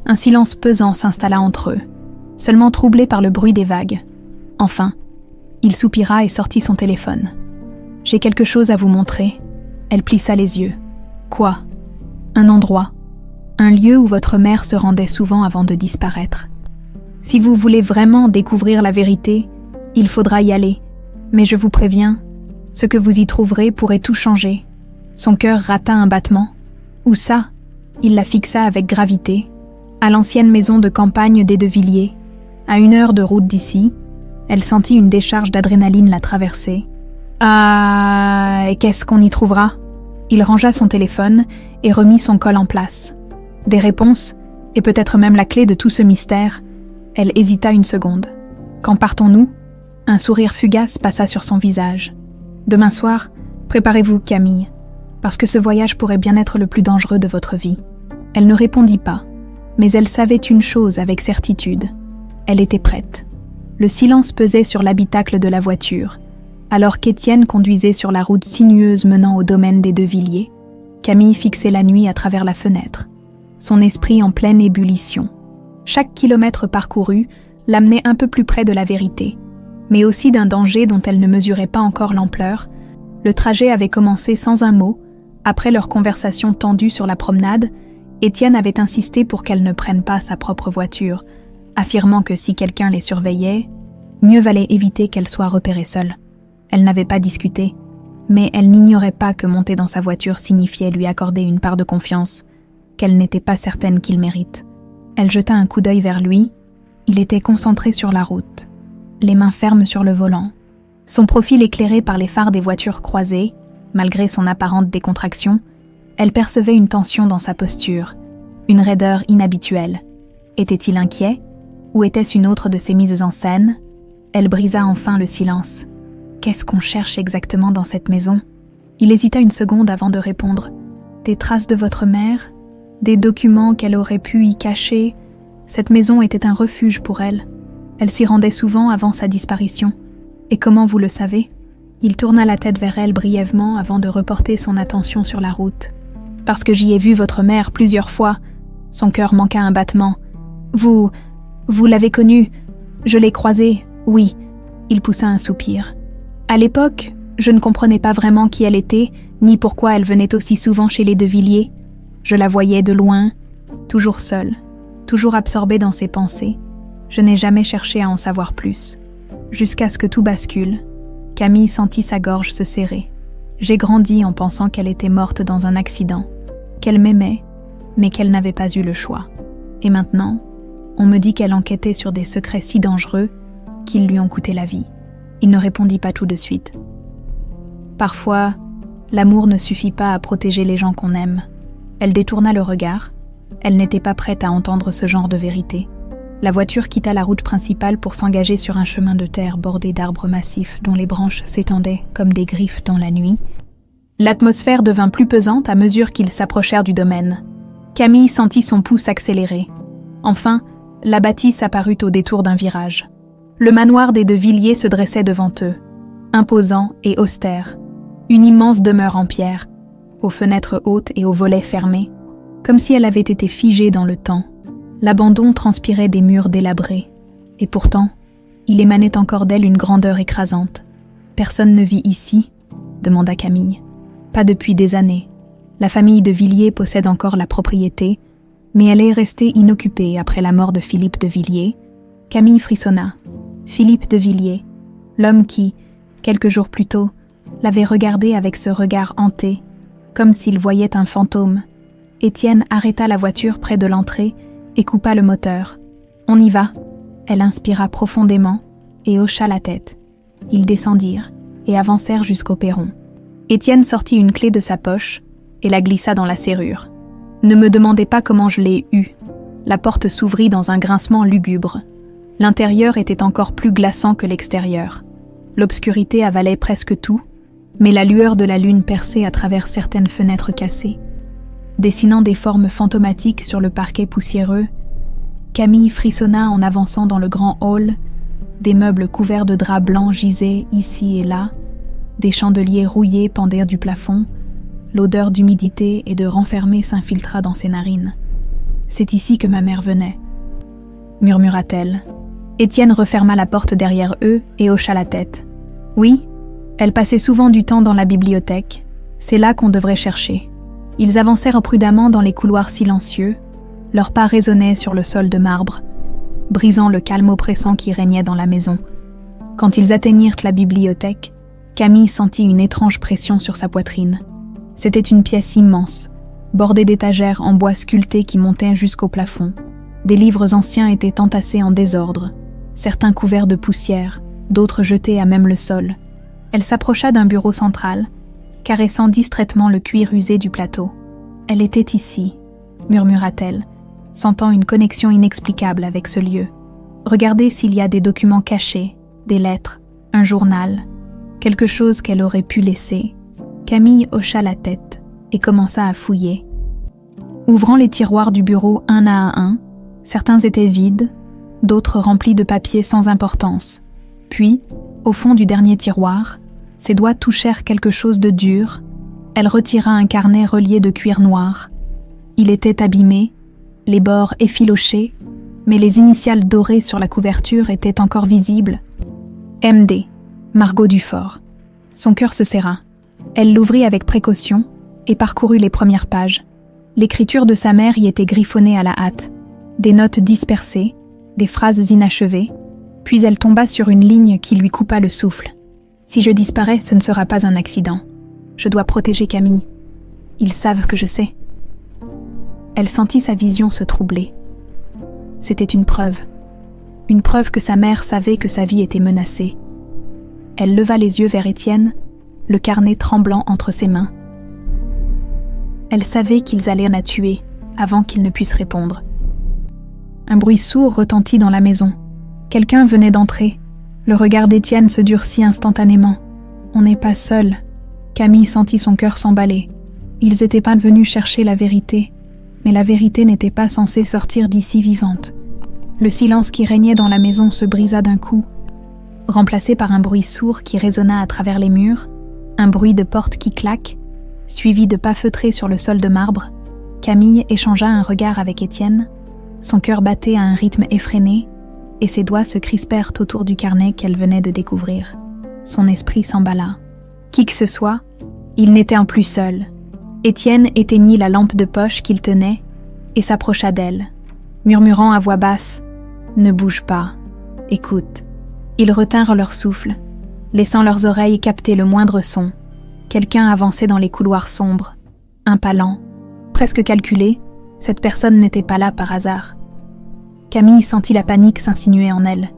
Un silence pesant s'installa entre eux, seulement troublé par le bruit des vagues. Enfin, il soupira et sortit son téléphone. « J'ai quelque chose à vous montrer. » Elle plissa les yeux. « Quoi ? » « Un endroit. Un lieu où votre mère se rendait souvent avant de disparaître. Si vous voulez vraiment découvrir la vérité, il faudra y aller. Mais je vous préviens, ce que vous y trouverez pourrait tout changer. » Son cœur rata un battement. « Où ça ? » Il la fixa avec gravité. « À l'ancienne maison de campagne des Devilliers. À 1 heure de route d'ici. » Elle sentit une décharge d'adrénaline la traverser. « Ah, et qu'est-ce qu'on y trouvera ?» Il rangea son téléphone et remit son col en place. Des réponses, et peut-être même la clé de tout ce mystère. Elle hésita une seconde. « Quand partons-nous » Un sourire fugace passa sur son visage. « Demain soir, préparez-vous, Camille, parce que ce voyage pourrait bien être le plus dangereux de votre vie. » Elle ne répondit pas, mais elle savait une chose avec certitude. Elle était prête. Le silence pesait sur l'habitacle de la voiture, alors qu'Étienne conduisait sur la route sinueuse menant au domaine des Devilliers. Camille fixait la nuit à travers la fenêtre, son esprit en pleine ébullition. Chaque kilomètre parcouru l'amenait un peu plus près de la vérité, mais aussi d'un danger dont elle ne mesurait pas encore l'ampleur. Le trajet avait commencé sans un mot. Après leur conversation tendue sur la promenade, Étienne avait insisté pour qu'elle ne prenne pas sa propre voiture, affirmant que si quelqu'un les surveillait, mieux valait éviter qu'elle soit repérée seule. Elle n'avait pas discuté, mais elle n'ignorait pas que monter dans sa voiture signifiait lui accorder une part de confiance, qu'elle n'était pas certaine qu'il mérite. Elle jeta un coup d'œil vers lui. Il était concentré sur la route, les mains fermes sur le volant. Son profil éclairé par les phares des voitures croisées, malgré son apparente décontraction, elle percevait une tension dans sa posture, une raideur inhabituelle. Était-il inquiet, ou était-ce une autre de ses mises en scène ? Elle brisa enfin le silence. Qu'est-ce qu'on cherche exactement dans cette maison ? Il hésita une seconde avant de répondre. Des traces de votre mère ? Des documents qu'elle aurait pu y cacher ? Cette maison était un refuge pour elle. Elle s'y rendait souvent avant sa disparition. Et comment vous le savez ? Il tourna la tête vers elle brièvement avant de reporter son attention sur la route. Parce que j'y ai vu votre mère plusieurs fois. Son cœur manqua un battement. Vous Vous l'avez connue. Je l'ai croisée, oui. Il poussa un soupir. À l'époque, je ne comprenais pas vraiment qui elle était, ni pourquoi elle venait aussi souvent chez les De Villiers. Je la voyais de loin, toujours seule, toujours absorbée dans ses pensées. Je n'ai jamais cherché à en savoir plus. Jusqu'à ce que tout bascule, Camille sentit sa gorge se serrer. J'ai grandi en pensant qu'elle était morte dans un accident, qu'elle m'aimait, mais qu'elle n'avait pas eu le choix. Et maintenant, on me dit qu'elle enquêtait sur des secrets si dangereux qu'ils lui ont coûté la vie. Il ne répondit pas tout de suite. Parfois, l'amour ne suffit pas à protéger les gens qu'on aime. Elle détourna le regard. Elle n'était pas prête à entendre ce genre de vérité. La voiture quitta la route principale pour s'engager sur un chemin de terre bordé d'arbres massifs dont les branches s'étendaient comme des griffes dans la nuit. L'atmosphère devint plus pesante à mesure qu'ils s'approchèrent du domaine. Camille sentit son pouls s'accélérer. Enfin, la bâtisse apparut au détour d'un virage. Le manoir des De Villiers se dressait devant eux, imposant et austère. Une immense demeure en pierre, aux fenêtres hautes et aux volets fermés, comme si elle avait été figée dans le temps. L'abandon transpirait des murs délabrés, et pourtant, il émanait encore d'elle une grandeur écrasante. « Personne ne vit ici ?» demanda Camille. « Pas depuis des années. La famille De Villiers possède encore la propriété, mais elle est restée inoccupée après la mort de Philippe De Villiers. » Camille frissonna. Philippe De Villiers, l'homme qui, quelques jours plus tôt, l'avait regardé avec ce regard hanté, comme s'il voyait un fantôme. Étienne arrêta la voiture près de l'entrée et coupa le moteur. « On y va !» Elle inspira profondément et hocha la tête. Ils descendirent et avancèrent jusqu'au perron. Étienne sortit une clé de sa poche et la glissa dans la serrure. « Ne me demandez pas comment je l'ai eue. » La porte s'ouvrit dans un grincement lugubre. L'intérieur était encore plus glaçant que l'extérieur. L'obscurité avalait presque tout, mais la lueur de la lune perçait à travers certaines fenêtres cassées. Dessinant des formes fantomatiques sur le parquet poussiéreux, Camille frissonna en avançant dans le grand hall. Des meubles couverts de draps blancs gisaient ici et là, des chandeliers rouillés pendirent du plafond, l'odeur d'humidité et de renfermé s'infiltra dans ses narines. « C'est ici que ma mère venait », murmura-t-elle. Étienne referma la porte derrière eux et hocha la tête. « Oui, elle passait souvent du temps dans la bibliothèque. C'est là qu'on devrait chercher. » Ils avancèrent prudemment dans les couloirs silencieux. Leurs pas résonnaient sur le sol de marbre, brisant le calme oppressant qui régnait dans la maison. Quand ils atteignirent la bibliothèque, Camille sentit une étrange pression sur sa poitrine. C'était une pièce immense, bordée d'étagères en bois sculpté qui montaient jusqu'au plafond. Des livres anciens étaient entassés en désordre, certains couverts de poussière, d'autres jetés à même le sol. Elle s'approcha d'un bureau central, caressant distraitement le cuir usé du plateau. « Elle était ici », murmura-t-elle, sentant une connexion inexplicable avec ce lieu. « Regardez s'il y a des documents cachés, des lettres, un journal, quelque chose qu'elle aurait pu laisser. » Camille hocha la tête et commença à fouiller. Ouvrant les tiroirs du bureau un à un, certains étaient vides, d'autres remplis de papiers sans importance. Puis, au fond du dernier tiroir, ses doigts touchèrent quelque chose de dur. Elle retira un carnet relié de cuir noir. Il était abîmé, les bords effilochés, mais les initiales dorées sur la couverture étaient encore visibles. MD, Margot Dufort. Son cœur se serra. Elle l'ouvrit avec précaution et parcourut les premières pages. L'écriture de sa mère y était griffonnée à la hâte. Des notes dispersées, des phrases inachevées, puis elle tomba sur une ligne qui lui coupa le souffle. « Si je disparais, ce ne sera pas un accident. Je dois protéger Camille. Ils savent que je sais. » Elle sentit sa vision se troubler. C'était une preuve que sa mère savait que sa vie était menacée. Elle leva les yeux vers Étienne, le carnet tremblant entre ses mains. Elle savait qu'ils allaient la tuer avant qu'il ne puisse répondre. Un bruit sourd retentit dans la maison. Quelqu'un venait d'entrer. Le regard d'Étienne se durcit instantanément. « On n'est pas seul. » Camille sentit son cœur s'emballer. Ils étaient pas venus chercher la vérité, mais la vérité n'était pas censée sortir d'ici vivante. Le silence qui régnait dans la maison se brisa d'un coup, remplacé par un bruit sourd qui résonna à travers les murs, un bruit de porte qui claque, suivi de pas feutrés sur le sol de marbre. Camille échangea un regard avec Étienne. Son cœur battait à un rythme effréné, et ses doigts se crispèrent autour du carnet qu'elle venait de découvrir. Son esprit s'emballa. Qui que ce soit, il n'était en plus seul. Étienne éteignit la lampe de poche qu'il tenait et s'approcha d'elle, murmurant à voix basse « Ne bouge pas, écoute ». Ils retinrent leur souffle, laissant leurs oreilles capter le moindre son. Quelqu'un avançait dans les couloirs sombres, un pas lent. Presque calculé, cette personne n'était pas là par hasard. Camille sentit la panique s'insinuer en elle.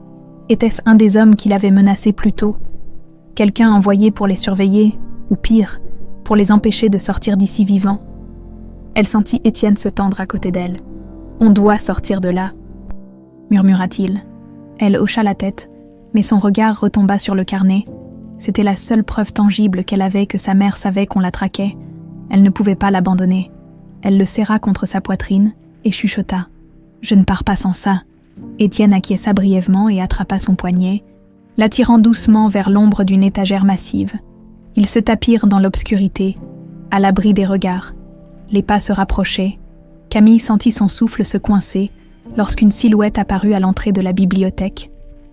Était-ce un des hommes qui l'avait menacé plus tôt? Quelqu'un envoyé pour les surveiller, ou pire, pour les empêcher de sortir d'ici vivants? Elle sentit Étienne se tendre à côté d'elle. « On doit sortir de là », murmura-t-il. Elle hocha la tête, mais son regard retomba sur le carnet. C'était la seule preuve tangible qu'elle avait que sa mère savait qu'on la traquait. Elle ne pouvait pas l'abandonner. Elle le serra contre sa poitrine et chuchota. « Je ne pars pas sans ça. » Étienne acquiesça brièvement et attrapa son poignet, l'attirant doucement vers l'ombre d'une étagère massive. Ils se tapirent dans l'obscurité, à l'abri des regards. Les pas se rapprochaient. Camille sentit son souffle se coincer lorsqu'une silhouette apparut à l'entrée de la bibliothèque.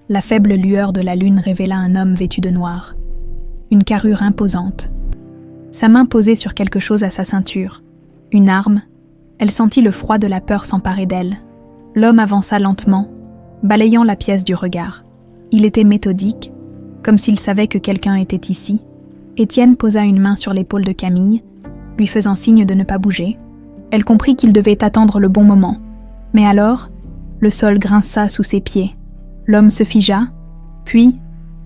La faible lueur de la lune révéla un homme vêtu de noir. Une carrure imposante. Sa main posée sur quelque chose à sa ceinture. Une arme. Elle sentit le froid de la peur s'emparer d'elle. L'homme avança lentement, balayant la pièce du regard. Il était méthodique, comme s'il savait que quelqu'un était ici. Étienne posa une main sur l'épaule de Camille, lui faisant signe de ne pas bouger. Elle comprit qu'il devait attendre le bon moment. Mais alors, le sol grinça sous ses pieds. L'homme se figea, puis,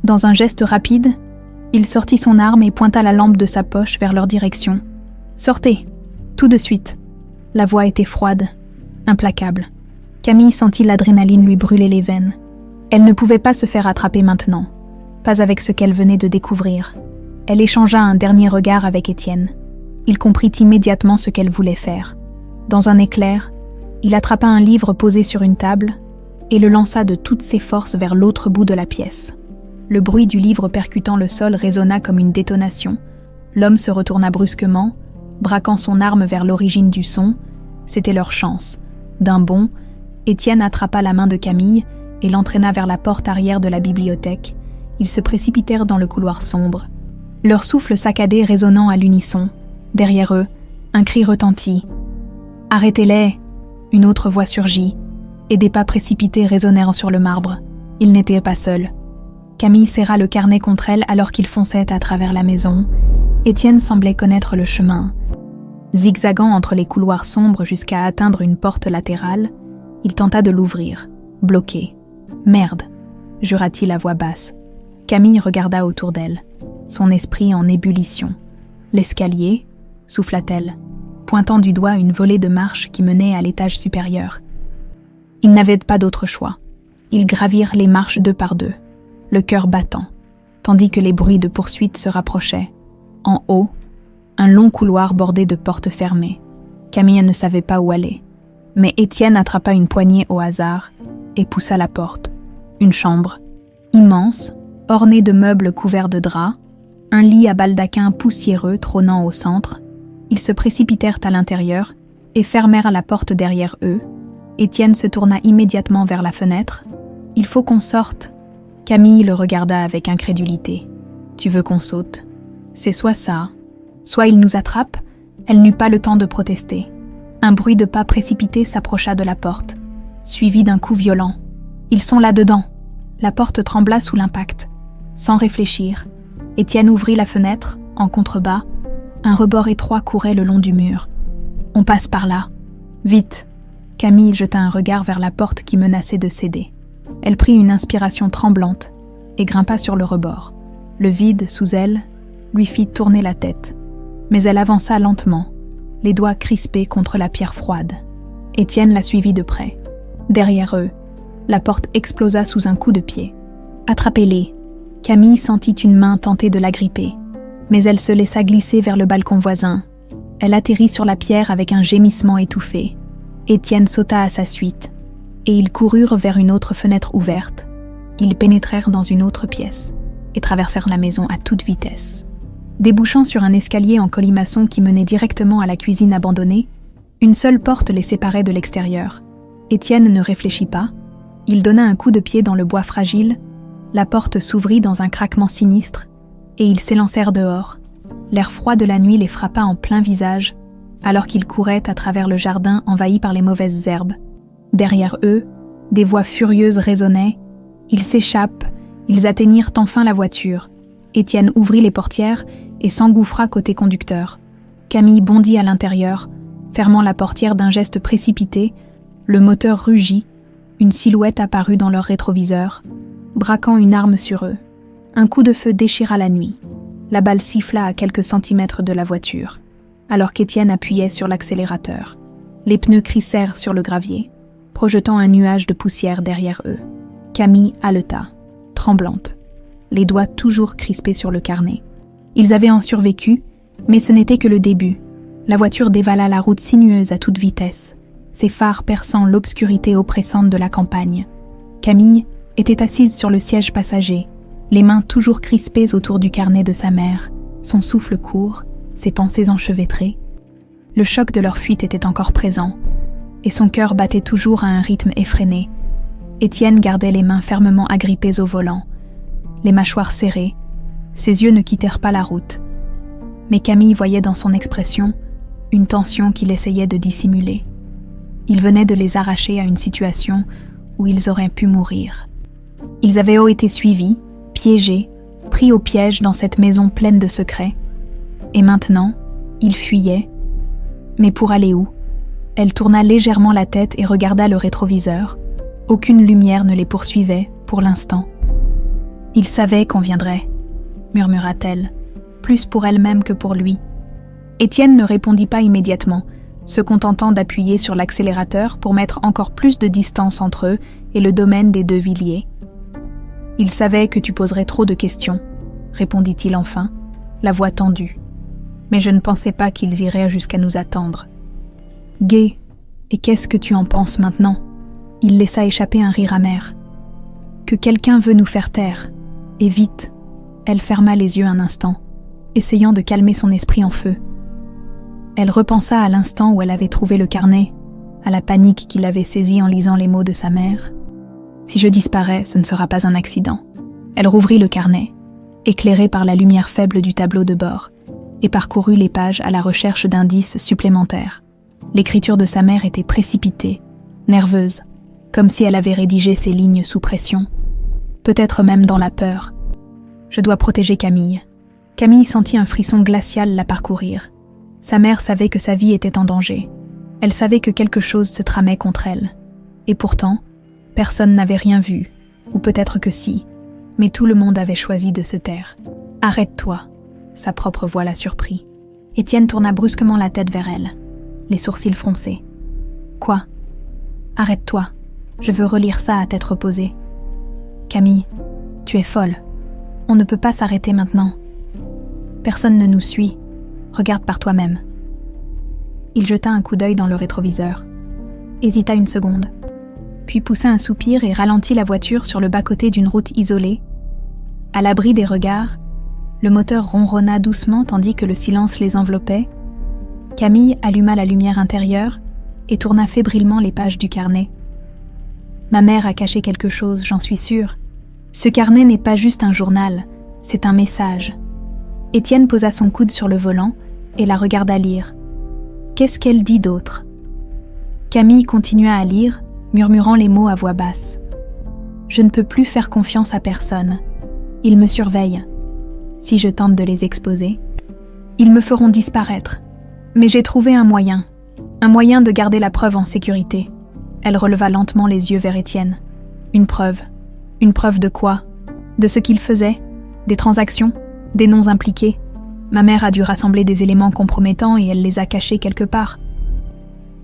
dans un geste rapide, il sortit son arme et pointa la lampe de sa poche vers leur direction. « Sortez, tout de suite !» La voix était froide, implacable. Camille sentit l'adrénaline lui brûler les veines. Elle ne pouvait pas se faire attraper maintenant, pas avec ce qu'elle venait de découvrir. Elle échangea un dernier regard avec Étienne. Il comprit immédiatement ce qu'elle voulait faire. Dans un éclair, il attrapa un livre posé sur une table et le lança de toutes ses forces vers l'autre bout de la pièce. Le bruit du livre percutant le sol résonna comme une détonation. L'homme se retourna brusquement, braquant son arme vers l'origine du son. C'était leur chance. D'un bond, Étienne attrapa la main de Camille et l'entraîna vers la porte arrière de la bibliothèque. Ils se précipitèrent dans le couloir sombre. Leur souffle saccadé résonnant à l'unisson. Derrière eux, un cri retentit. « Arrêtez-les !» Une autre voix surgit, et des pas précipités résonnèrent sur le marbre. Ils n'étaient pas seuls. Camille serra le carnet contre elle alors qu'ils fonçaient à travers la maison. Étienne semblait connaître le chemin. Zigzagant entre les couloirs sombres jusqu'à atteindre une porte latérale, il tenta de l'ouvrir, bloqué. « Merde !» jura-t-il à voix basse. Camille regarda autour d'elle, son esprit en ébullition. « L'escalier ?» souffla-t-elle, pointant du doigt une volée de marches qui menait à l'étage supérieur. Ils n'avaient pas d'autre choix. Ils gravirent les marches deux par deux, le cœur battant, tandis que les bruits de poursuite se rapprochaient. En haut, un long couloir bordé de portes fermées. Camille ne savait pas où aller, mais Étienne attrapa une poignée au hasard et poussa la porte. Une chambre, immense, ornée de meubles couverts de draps, un lit à baldaquin poussiéreux trônant au centre. Ils se précipitèrent à l'intérieur et fermèrent la porte derrière eux. Étienne se tourna immédiatement vers la fenêtre. « Il faut qu'on sorte !» Camille le regarda avec incrédulité. « Tu veux qu'on saute ? C'est soit ça, soit il nous attrape. » Elle n'eut pas le temps de protester. Un bruit de pas précipité s'approcha de la porte, suivi d'un coup violent. « Ils sont là-dedans !» La porte trembla sous l'impact. Sans réfléchir, Étienne ouvrit la fenêtre, en contrebas. Un rebord étroit courait le long du mur. « On passe par là. Vite !» Camille jeta un regard vers la porte qui menaçait de céder. Elle prit une inspiration tremblante et grimpa sur le rebord. Le vide sous elle lui fit tourner la tête, mais elle avança lentement, les doigts crispés contre la pierre froide. Étienne la suivit de près. Derrière eux, la porte explosa sous un coup de pied. « Attrapez-les !» Camille sentit une main tenter de l'agripper, mais elle se laissa glisser vers le balcon voisin. Elle atterrit sur la pierre avec un gémissement étouffé. Étienne sauta à sa suite, et ils coururent vers une autre fenêtre ouverte. Ils pénétrèrent dans une autre pièce et traversèrent la maison à toute vitesse. Débouchant sur un escalier en colimaçon qui menait directement à la cuisine abandonnée, une seule porte les séparait de l'extérieur. Étienne ne réfléchit pas. Il donna un coup de pied dans le bois fragile, la porte s'ouvrit dans un craquement sinistre, et ils s'élancèrent dehors. L'air froid de la nuit les frappa en plein visage, alors qu'ils couraient à travers le jardin envahi par les mauvaises herbes. Derrière eux, des voix furieuses résonnaient. Ils s'échappent, ils atteignirent enfin la voiture. Étienne ouvrit les portières et s'engouffra côté conducteur. Camille bondit à l'intérieur, fermant la portière d'un geste précipité. Le moteur rugit, une silhouette apparut dans leur rétroviseur, braquant une arme sur eux. Un coup de feu déchira la nuit. La balle siffla à quelques centimètres de la voiture, alors qu'Étienne appuyait sur l'accélérateur. Les pneus crissèrent sur le gravier, projetant un nuage de poussière derrière eux. Camille haleta, tremblante, les doigts toujours crispés sur le carnet. Ils avaient en survécu, mais ce n'était que le début. La voiture dévala la route sinueuse à toute vitesse, ses phares perçant l'obscurité oppressante de la campagne. Camille était assise sur le siège passager, les mains toujours crispées autour du carnet de sa mère, son souffle court, ses pensées enchevêtrées. Le choc de leur fuite était encore présent, et son cœur battait toujours à un rythme effréné. Étienne gardait les mains fermement agrippées au volant, les mâchoires serrées, ses yeux ne quittèrent pas la route. Mais Camille voyait dans son expression une tension qu'il essayait de dissimuler. Il venait de les arracher à une situation où ils auraient pu mourir. Ils avaient été suivis, piégés, pris au piège dans cette maison pleine de secrets. Et maintenant, ils fuyaient. Mais pour aller où? Elle tourna légèrement la tête et regarda le rétroviseur. Aucune lumière ne les poursuivait, pour l'instant. Il savait qu'on viendrait, murmura-t-elle, plus pour elle-même que pour lui. Étienne ne répondit pas immédiatement, se contentant d'appuyer sur l'accélérateur pour mettre encore plus de distance entre eux et le domaine des deux Villiers. « Il savait que tu poserais trop de questions, » répondit-il enfin, la voix tendue. « Mais je ne pensais pas qu'ils iraient jusqu'à nous attendre. »« Gai, et qu'est-ce que tu en penses maintenant ?» Il laissa échapper un rire amer. « Que quelqu'un veut nous faire taire. Et vite. » Elle ferma les yeux un instant, essayant de calmer son esprit en feu. Elle repensa à l'instant où elle avait trouvé le carnet, à la panique qui l'avait saisie en lisant les mots de sa mère. « Si je disparais, ce ne sera pas un accident. » Elle rouvrit le carnet, éclairé par la lumière faible du tableau de bord, et parcourut les pages à la recherche d'indices supplémentaires. L'écriture de sa mère était précipitée, nerveuse, comme si elle avait rédigé ces lignes sous pression, peut-être même dans la peur. « Je dois protéger Camille. » Camille sentit un frisson glacial la parcourir. Sa mère savait que sa vie était en danger. Elle savait que quelque chose se tramait contre elle. Et pourtant, personne n'avait rien vu, ou peut-être que si, mais tout le monde avait choisi de se taire. « Arrête-toi !» Sa propre voix la surprit. Étienne tourna brusquement la tête vers elle, les sourcils froncés. « Quoi ? Arrête-toi, je veux relire ça à tête reposée. »« Camille, tu es folle. On ne peut pas s'arrêter maintenant. Personne ne nous suit. Regarde par toi-même. » Il jeta un coup d'œil dans le rétroviseur, hésita une seconde, puis poussa un soupir et ralentit la voiture sur le bas-côté d'une route isolée. À l'abri des regards, le moteur ronronna doucement tandis que le silence les enveloppait. Camille alluma la lumière intérieure et tourna fébrilement les pages du carnet. « Ma mère a caché quelque chose, j'en suis sûre. Ce carnet n'est pas juste un journal, c'est un message. » Étienne posa son coude sur le volant et la regarda lire. Qu'est-ce qu'elle dit d'autre? Camille continua à lire, murmurant les mots à voix basse. « Je ne peux plus faire confiance à personne. Ils me surveillent. Si je tente de les exposer, ils me feront disparaître. Mais j'ai trouvé un moyen de garder la preuve en sécurité. » Elle releva lentement les yeux vers Étienne. « Une preuve. Une preuve de quoi? De ce qu'il faisait? Des transactions? Des noms impliqués? Ma mère a dû rassembler des éléments compromettants et elle les a cachés quelque part. »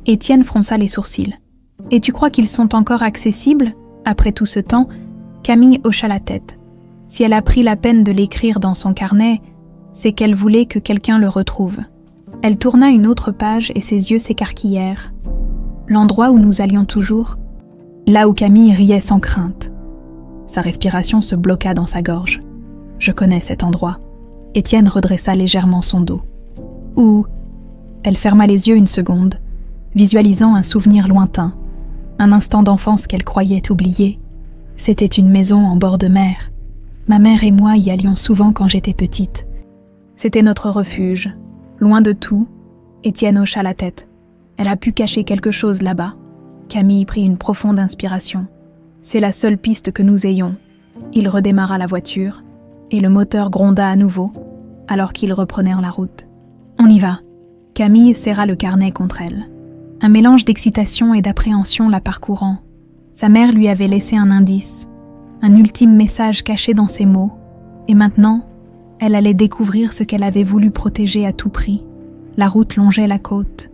Étienne fronça les sourcils. « Et tu crois qu'ils sont encore accessibles? » Après tout ce temps, Camille hocha la tête. Si elle a pris la peine de l'écrire dans son carnet, c'est qu'elle voulait que quelqu'un le retrouve. Elle tourna une autre page et ses yeux s'écarquillèrent. L'endroit où nous allions toujours, là où Camille riait sans crainte. Sa respiration se bloqua dans sa gorge. Je connais cet endroit. Étienne redressa légèrement son dos. Où? Elle ferma les yeux une seconde, visualisant un souvenir lointain, Un instant d'enfance qu'elle croyait oublier. C'était une maison en bord de mer. Ma mère et moi y allions souvent quand j'étais petite. C'était notre refuge. Loin de tout, Étienne hocha la tête. Elle a pu cacher quelque chose là-bas. Camille prit une profonde inspiration. C'est la seule piste que nous ayons. Il redémarra la voiture, et le moteur gronda à nouveau, alors qu'ils reprenèrent la route. On y va. Camille serra le carnet contre elle. Un mélange d'excitation et d'appréhension la parcourant. Sa mère lui avait laissé un indice, un ultime message caché dans ses mots, et maintenant, elle allait découvrir ce qu'elle avait voulu protéger à tout prix. La route longeait la côte,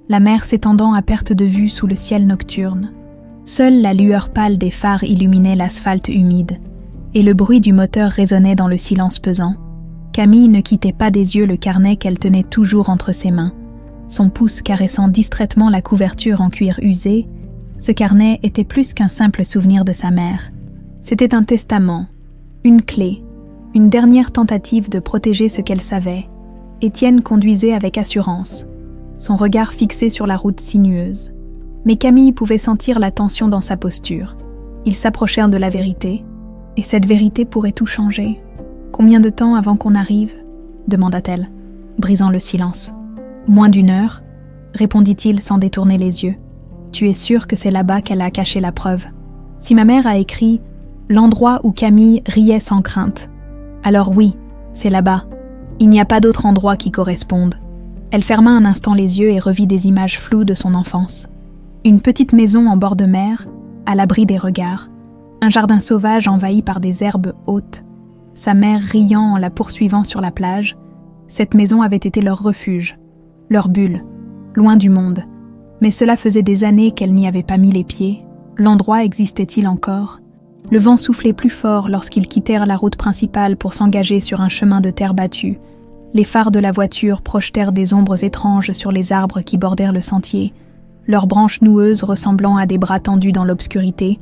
la mer s'étendant à perte de vue sous le ciel nocturne. Seule la lueur pâle des phares illuminait l'asphalte humide, et le bruit du moteur résonnait dans le silence pesant. Camille ne quittait pas des yeux le carnet qu'elle tenait toujours entre ses mains. Son pouce caressant distraitement la couverture en cuir usé, ce carnet était plus qu'un simple souvenir de sa mère. C'était un testament, une clé, une dernière tentative de protéger ce qu'elle savait. Étienne conduisait avec assurance, son regard fixé sur la route sinueuse. Mais Camille pouvait sentir la tension dans sa posture. Ils s'approchèrent de la vérité, et cette vérité pourrait tout changer. « Combien de temps avant qu'on arrive ?» demanda-t-elle, brisant le silence. « Moins d'1 heure, répondit-il sans détourner les yeux. « Tu es sûr que c'est là-bas qu'elle a caché la preuve. Si ma mère a écrit « l'endroit où Camille riait sans crainte », alors oui, c'est là-bas. Il n'y a pas d'autre endroit qui corresponde. » Elle ferma un instant les yeux et revit des images floues de son enfance. Une petite maison en bord de mer, à l'abri des regards. Un jardin sauvage envahi par des herbes hautes. Sa mère riant en la poursuivant sur la plage. Cette maison avait été leur refuge, leur bulle, loin du monde. Mais cela faisait des années qu'elle n'y avait pas mis les pieds. L'endroit existait-il encore ? Le vent soufflait plus fort lorsqu'ils quittèrent la route principale pour s'engager sur un chemin de terre battue. Les phares de la voiture projetèrent des ombres étranges sur les arbres qui bordèrent le sentier, leurs branches noueuses ressemblant à des bras tendus dans l'obscurité.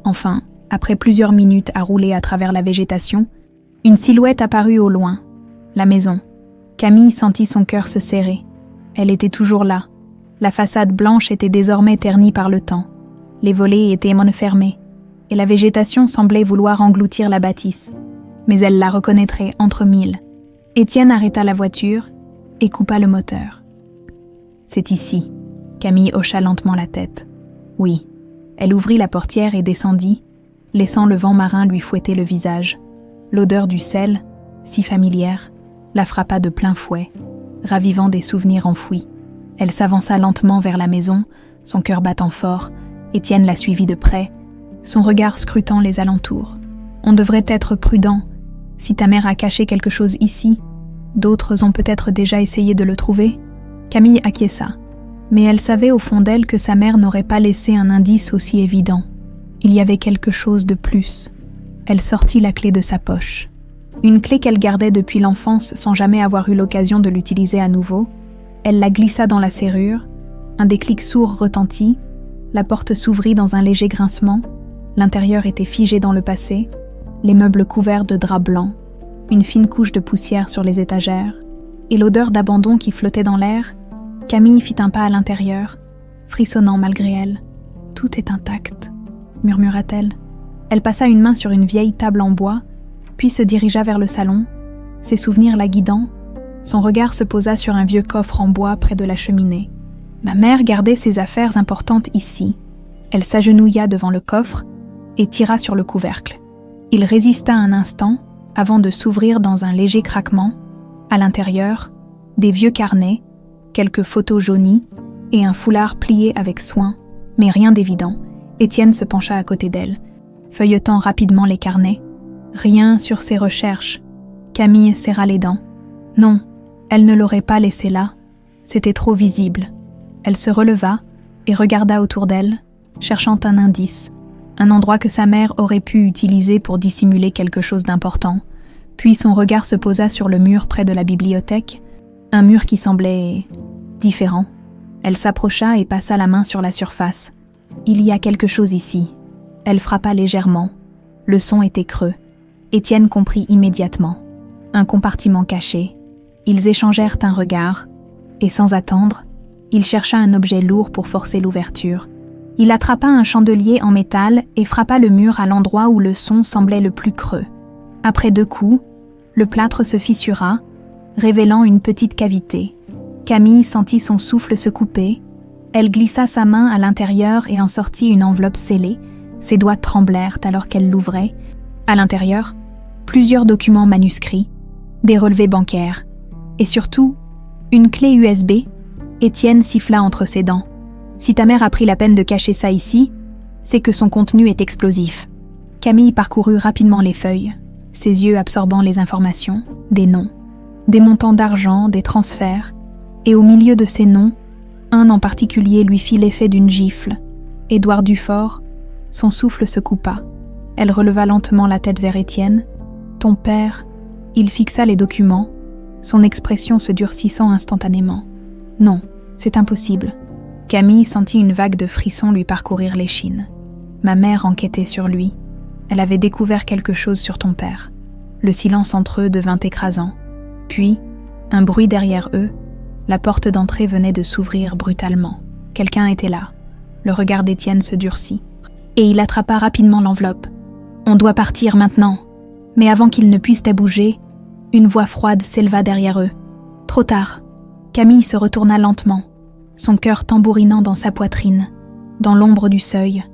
Enfin, après plusieurs minutes à rouler à travers la végétation, une silhouette apparut au loin, la maison. Camille sentit son cœur se serrer. Elle était toujours là. La façade blanche était désormais ternie par le temps. Les volets étaient fermés, et la végétation semblait vouloir engloutir la bâtisse. Mais elle la reconnaîtrait entre mille. Étienne arrêta la voiture et coupa le moteur. « C'est ici. » Camille hocha lentement la tête. « Oui. » Elle ouvrit la portière et descendit, laissant le vent marin lui fouetter le visage. L'odeur du sel, si familière, la frappa de plein fouet, ravivant des souvenirs enfouis. Elle s'avança lentement vers la maison, son cœur battant fort. Étienne la suivit de près, son regard scrutant les alentours. « On devrait être prudent. Si ta mère a caché quelque chose ici, d'autres ont peut-être déjà essayé de le trouver. » Camille acquiesça, mais elle savait au fond d'elle que sa mère n'aurait pas laissé un indice aussi évident. Il y avait quelque chose de plus. Elle sortit la clé de sa poche. Une clé qu'elle gardait depuis l'enfance sans jamais avoir eu l'occasion de l'utiliser à nouveau. Elle la glissa dans la serrure, un déclic sourd retentit, la porte s'ouvrit dans un léger grincement, l'intérieur était figé dans le passé, les meubles couverts de draps blancs, une fine couche de poussière sur les étagères, et l'odeur d'abandon qui flottait dans l'air. Camille fit un pas à l'intérieur, frissonnant malgré elle. « Tout est intact », murmura-t-elle. Elle passa une main sur une vieille table en bois, puis se dirigea vers le salon, ses souvenirs la guidant. Son regard se posa sur un vieux coffre en bois près de la cheminée. Ma mère gardait ses affaires importantes ici. Elle s'agenouilla devant le coffre et tira sur le couvercle. Il résista un instant avant de s'ouvrir dans un léger craquement. À l'intérieur, des vieux carnets, quelques photos jaunies et un foulard plié avec soin, mais rien d'évident. Étienne se pencha à côté d'elle, feuilletant rapidement les carnets. Rien sur ses recherches. Camille serra les dents. Non, elle ne l'aurait pas laissé là. C'était trop visible. Elle se releva et regarda autour d'elle, cherchant un indice, un endroit que sa mère aurait pu utiliser pour dissimuler quelque chose d'important. Puis son regard se posa sur le mur près de la bibliothèque, un mur qui semblait différent. Elle s'approcha et passa la main sur la surface. Il y a quelque chose ici. Elle frappa légèrement. Le son était creux. Étienne comprit immédiatement. Un compartiment caché. Ils échangèrent un regard, et sans attendre, il chercha un objet lourd pour forcer l'ouverture. Il attrapa un chandelier en métal et frappa le mur à l'endroit où le son semblait le plus creux. Après 2 coups, le plâtre se fissura, révélant une petite cavité. Camille sentit son souffle se couper. Elle glissa sa main à l'intérieur et en sortit une enveloppe scellée. Ses doigts tremblèrent alors qu'elle l'ouvrait. À l'intérieur, plusieurs documents manuscrits, des relevés bancaires et surtout, une clé USB. Étienne siffla entre ses dents. Si ta mère a pris la peine de cacher ça ici, c'est que son contenu est explosif. Camille parcourut rapidement les feuilles, ses yeux absorbant les informations, des noms, des montants d'argent, des transferts, et au milieu de ces noms, un en particulier lui fit l'effet d'une gifle. Édouard Dufort, son souffle se coupa. Elle releva lentement la tête vers Étienne. Ton père, il fixa les documents, son expression se durcissant instantanément. Non, c'est impossible. Camille sentit une vague de frissons lui parcourir l'échine. Ma mère enquêtait sur lui. Elle avait découvert quelque chose sur ton père. Le silence entre eux devint écrasant. Puis, un bruit derrière eux. La porte d'entrée venait de s'ouvrir brutalement. Quelqu'un était là. Le regard d'Étienne se durcit. Et il attrapa rapidement l'enveloppe. On doit partir maintenant. Mais avant qu'ils ne puissent bouger, une voix froide s'éleva derrière eux. Trop tard. Camille se retourna lentement, son cœur tambourinant dans sa poitrine. Dans l'ombre du seuil,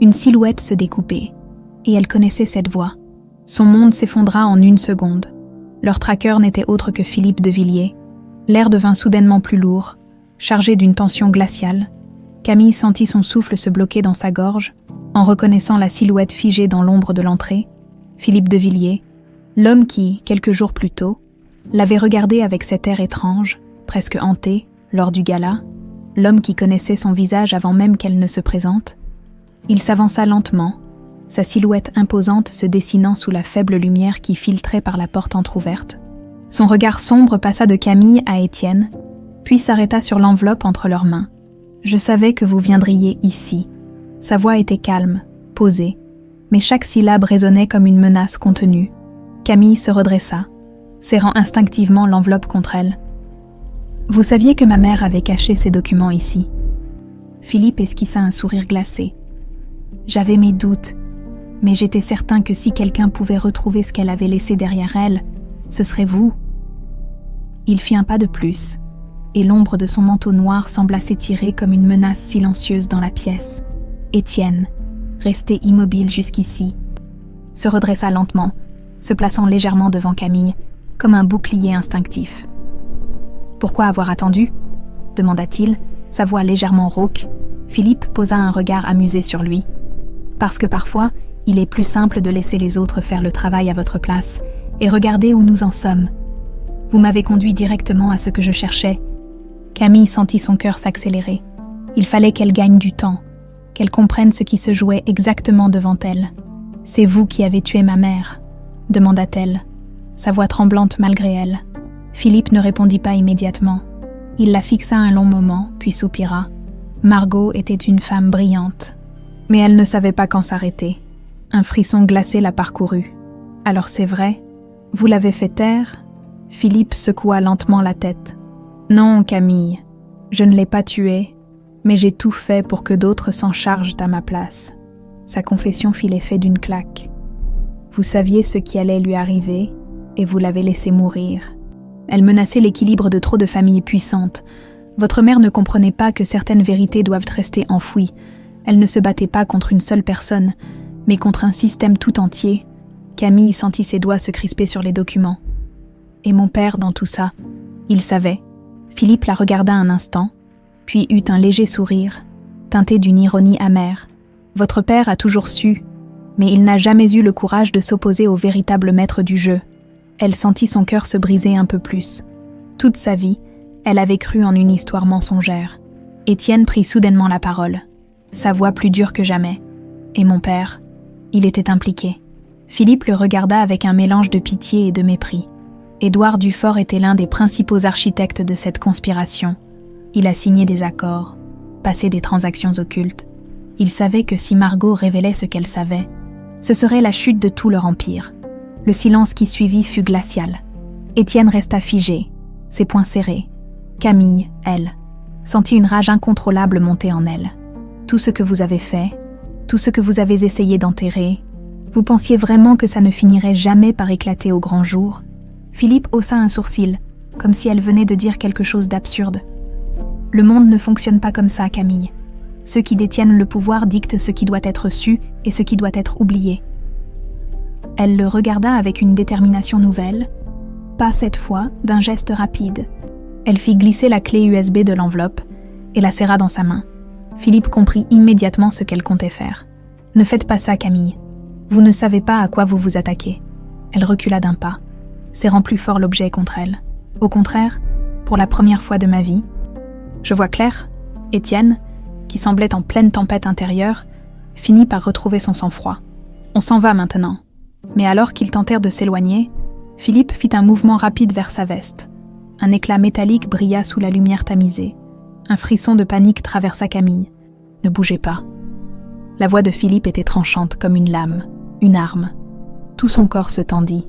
une silhouette se découpait. Et elle connaissait cette voix. Son monde s'effondra en 1 seconde. Leur traqueur n'était autre que Philippe de Villiers. L'air devint soudainement plus lourd, chargé d'une tension glaciale. Camille sentit son souffle se bloquer dans sa gorge, en reconnaissant la silhouette figée dans l'ombre de l'entrée. Philippe de Villiers, l'homme qui, quelques jours plus tôt, l'avait regardé avec cet air étrange, presque hanté, lors du gala, l'homme qui connaissait son visage avant même qu'elle ne se présente. Il s'avança lentement, sa silhouette imposante se dessinant sous la faible lumière qui filtrait par la porte entr'ouverte. Son regard sombre passa de Camille à Étienne, puis s'arrêta sur l'enveloppe entre leurs mains. « Je savais que vous viendriez ici. » Sa voix était calme, posée, mais chaque syllabe résonnait comme une menace contenue. Camille se redressa, serrant instinctivement l'enveloppe contre elle. « Vous saviez que ma mère avait caché ces documents ici. » Philippe esquissa un sourire glacé. « J'avais mes doutes, mais j'étais certain que si quelqu'un pouvait retrouver ce qu'elle avait laissé derrière elle, ce serait vous. » Il fit un pas de plus, et l'ombre de son manteau noir sembla s'étirer comme une menace silencieuse dans la pièce. Étienne, resté immobile jusqu'ici, se redressa lentement, se plaçant légèrement devant Camille, comme un bouclier instinctif. « Pourquoi avoir attendu ?» demanda-t-il, sa voix légèrement rauque. Philippe posa un regard amusé sur lui. « Parce que parfois, il est plus simple de laisser les autres faire le travail à votre place, et regardez où nous en sommes. Vous m'avez conduit directement à ce que je cherchais. » Camille sentit son cœur s'accélérer. Il fallait qu'elle gagne du temps, qu'elle comprenne ce qui se jouait exactement devant elle. « C'est vous qui avez tué ma mère ?» demanda-t-elle, sa voix tremblante malgré elle. Philippe ne répondit pas immédiatement. Il la fixa un long moment, puis soupira. Margot était une femme brillante, mais elle ne savait pas quand s'arrêter. Un frisson glacé la parcourut. « Alors c'est vrai, vous l'avez fait taire ?» Philippe secoua lentement la tête. « Non, Camille, je ne l'ai pas tuée, mais j'ai tout fait pour que d'autres s'en chargent à ma place. » Sa confession fit l'effet d'une claque. Vous saviez ce qui allait lui arriver, et vous l'avez laissé mourir. Elle menaçait l'équilibre de trop de familles puissantes. Votre mère ne comprenait pas que certaines vérités doivent rester enfouies. Elle ne se battait pas contre une seule personne, mais contre un système tout entier. Camille sentit ses doigts se crisper sur les documents. Et mon père dans tout ça, il savait. Philippe la regarda un instant, puis eut un léger sourire, teinté d'une ironie amère. Votre père a toujours su, mais il n'a jamais eu le courage de s'opposer au véritable maître du jeu. Elle sentit son cœur se briser un peu plus. Toute sa vie, elle avait cru en une histoire mensongère. Étienne prit soudainement la parole, sa voix plus dure que jamais. Et mon père, il était impliqué. Philippe le regarda avec un mélange de pitié et de mépris. Édouard Dufort était l'un des principaux architectes de cette conspiration. Il a signé des accords, passé des transactions occultes. Il savait que si Margot révélait ce qu'elle savait, ce serait la chute de tout leur empire. Le silence qui suivit fut glacial. Étienne resta figé, ses poings serrés. Camille, elle, sentit une rage incontrôlable monter en elle. Tout ce que vous avez fait, tout ce que vous avez essayé d'enterrer, vous pensiez vraiment que ça ne finirait jamais par éclater au grand jour? Philippe haussa un sourcil, comme si elle venait de dire quelque chose d'absurde. Le monde ne fonctionne pas comme ça, Camille. Ceux qui détiennent le pouvoir dictent ce qui doit être su et ce qui doit être oublié. Elle le regarda avec une détermination nouvelle, pas cette fois d'un geste rapide. Elle fit glisser la clé USB de l'enveloppe et la serra dans sa main. Philippe comprit immédiatement ce qu'elle comptait faire. « Ne faites pas ça, Camille. Vous ne savez pas à quoi vous vous attaquez. » Elle recula d'un pas, serrant plus fort l'objet contre elle. Au contraire, pour la première fois de ma vie, je vois clair. Étienne, qui semblait en pleine tempête intérieure, finit par retrouver son sang-froid. « On s'en va maintenant. » Mais alors qu'ils tentèrent de s'éloigner, Philippe fit un mouvement rapide vers sa veste. Un éclat métallique brilla sous la lumière tamisée. Un frisson de panique traversa Camille. « Ne bougez pas. » La voix de Philippe était tranchante comme une lame, une arme. Tout son corps se tendit.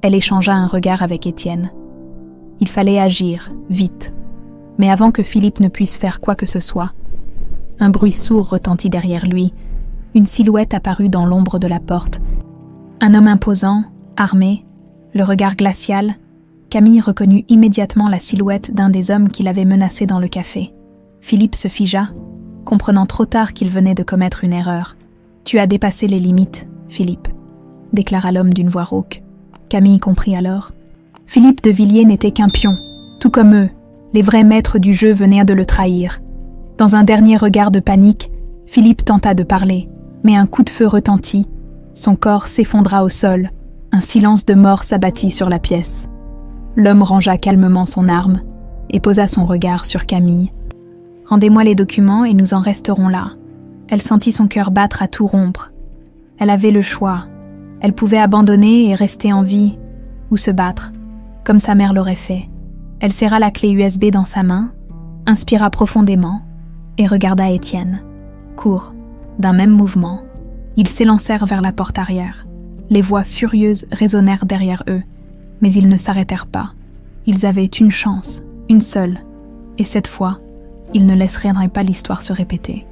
Elle échangea un regard avec Étienne. Il fallait agir, vite. Mais avant que Philippe ne puisse faire quoi que ce soit, un bruit sourd retentit derrière lui. Une silhouette apparut dans l'ombre de la porte. Un homme imposant, armé, le regard glacial. Camille reconnut immédiatement la silhouette d'un des hommes qui l'avait menacé dans le café. Philippe se figea, comprenant trop tard qu'il venait de commettre une erreur. « Tu as dépassé les limites, Philippe », déclara l'homme d'une voix rauque. Camille comprit alors. Philippe de Villiers n'était qu'un pion. Tout comme eux, les vrais maîtres du jeu venaient de le trahir. Dans un dernier regard de panique, Philippe tenta de parler, mais un coup de feu retentit. Son corps s'effondra au sol. Un silence de mort s'abattit sur la pièce. L'homme rangea calmement son arme et posa son regard sur Camille. « Rendez-moi les documents et nous en resterons là. » Elle sentit son cœur battre à tout rompre. Elle avait le choix. Elle pouvait abandonner et rester en vie, ou se battre, comme sa mère l'aurait fait. Elle serra la clé USB dans sa main, inspira profondément et regarda Étienne. Court, d'un même mouvement, ils s'élancèrent vers la porte arrière. Les voix furieuses résonnèrent derrière eux, mais ils ne s'arrêtèrent pas. Ils avaient une chance, une seule, et cette fois, ils ne laisseraient pas l'histoire se répéter.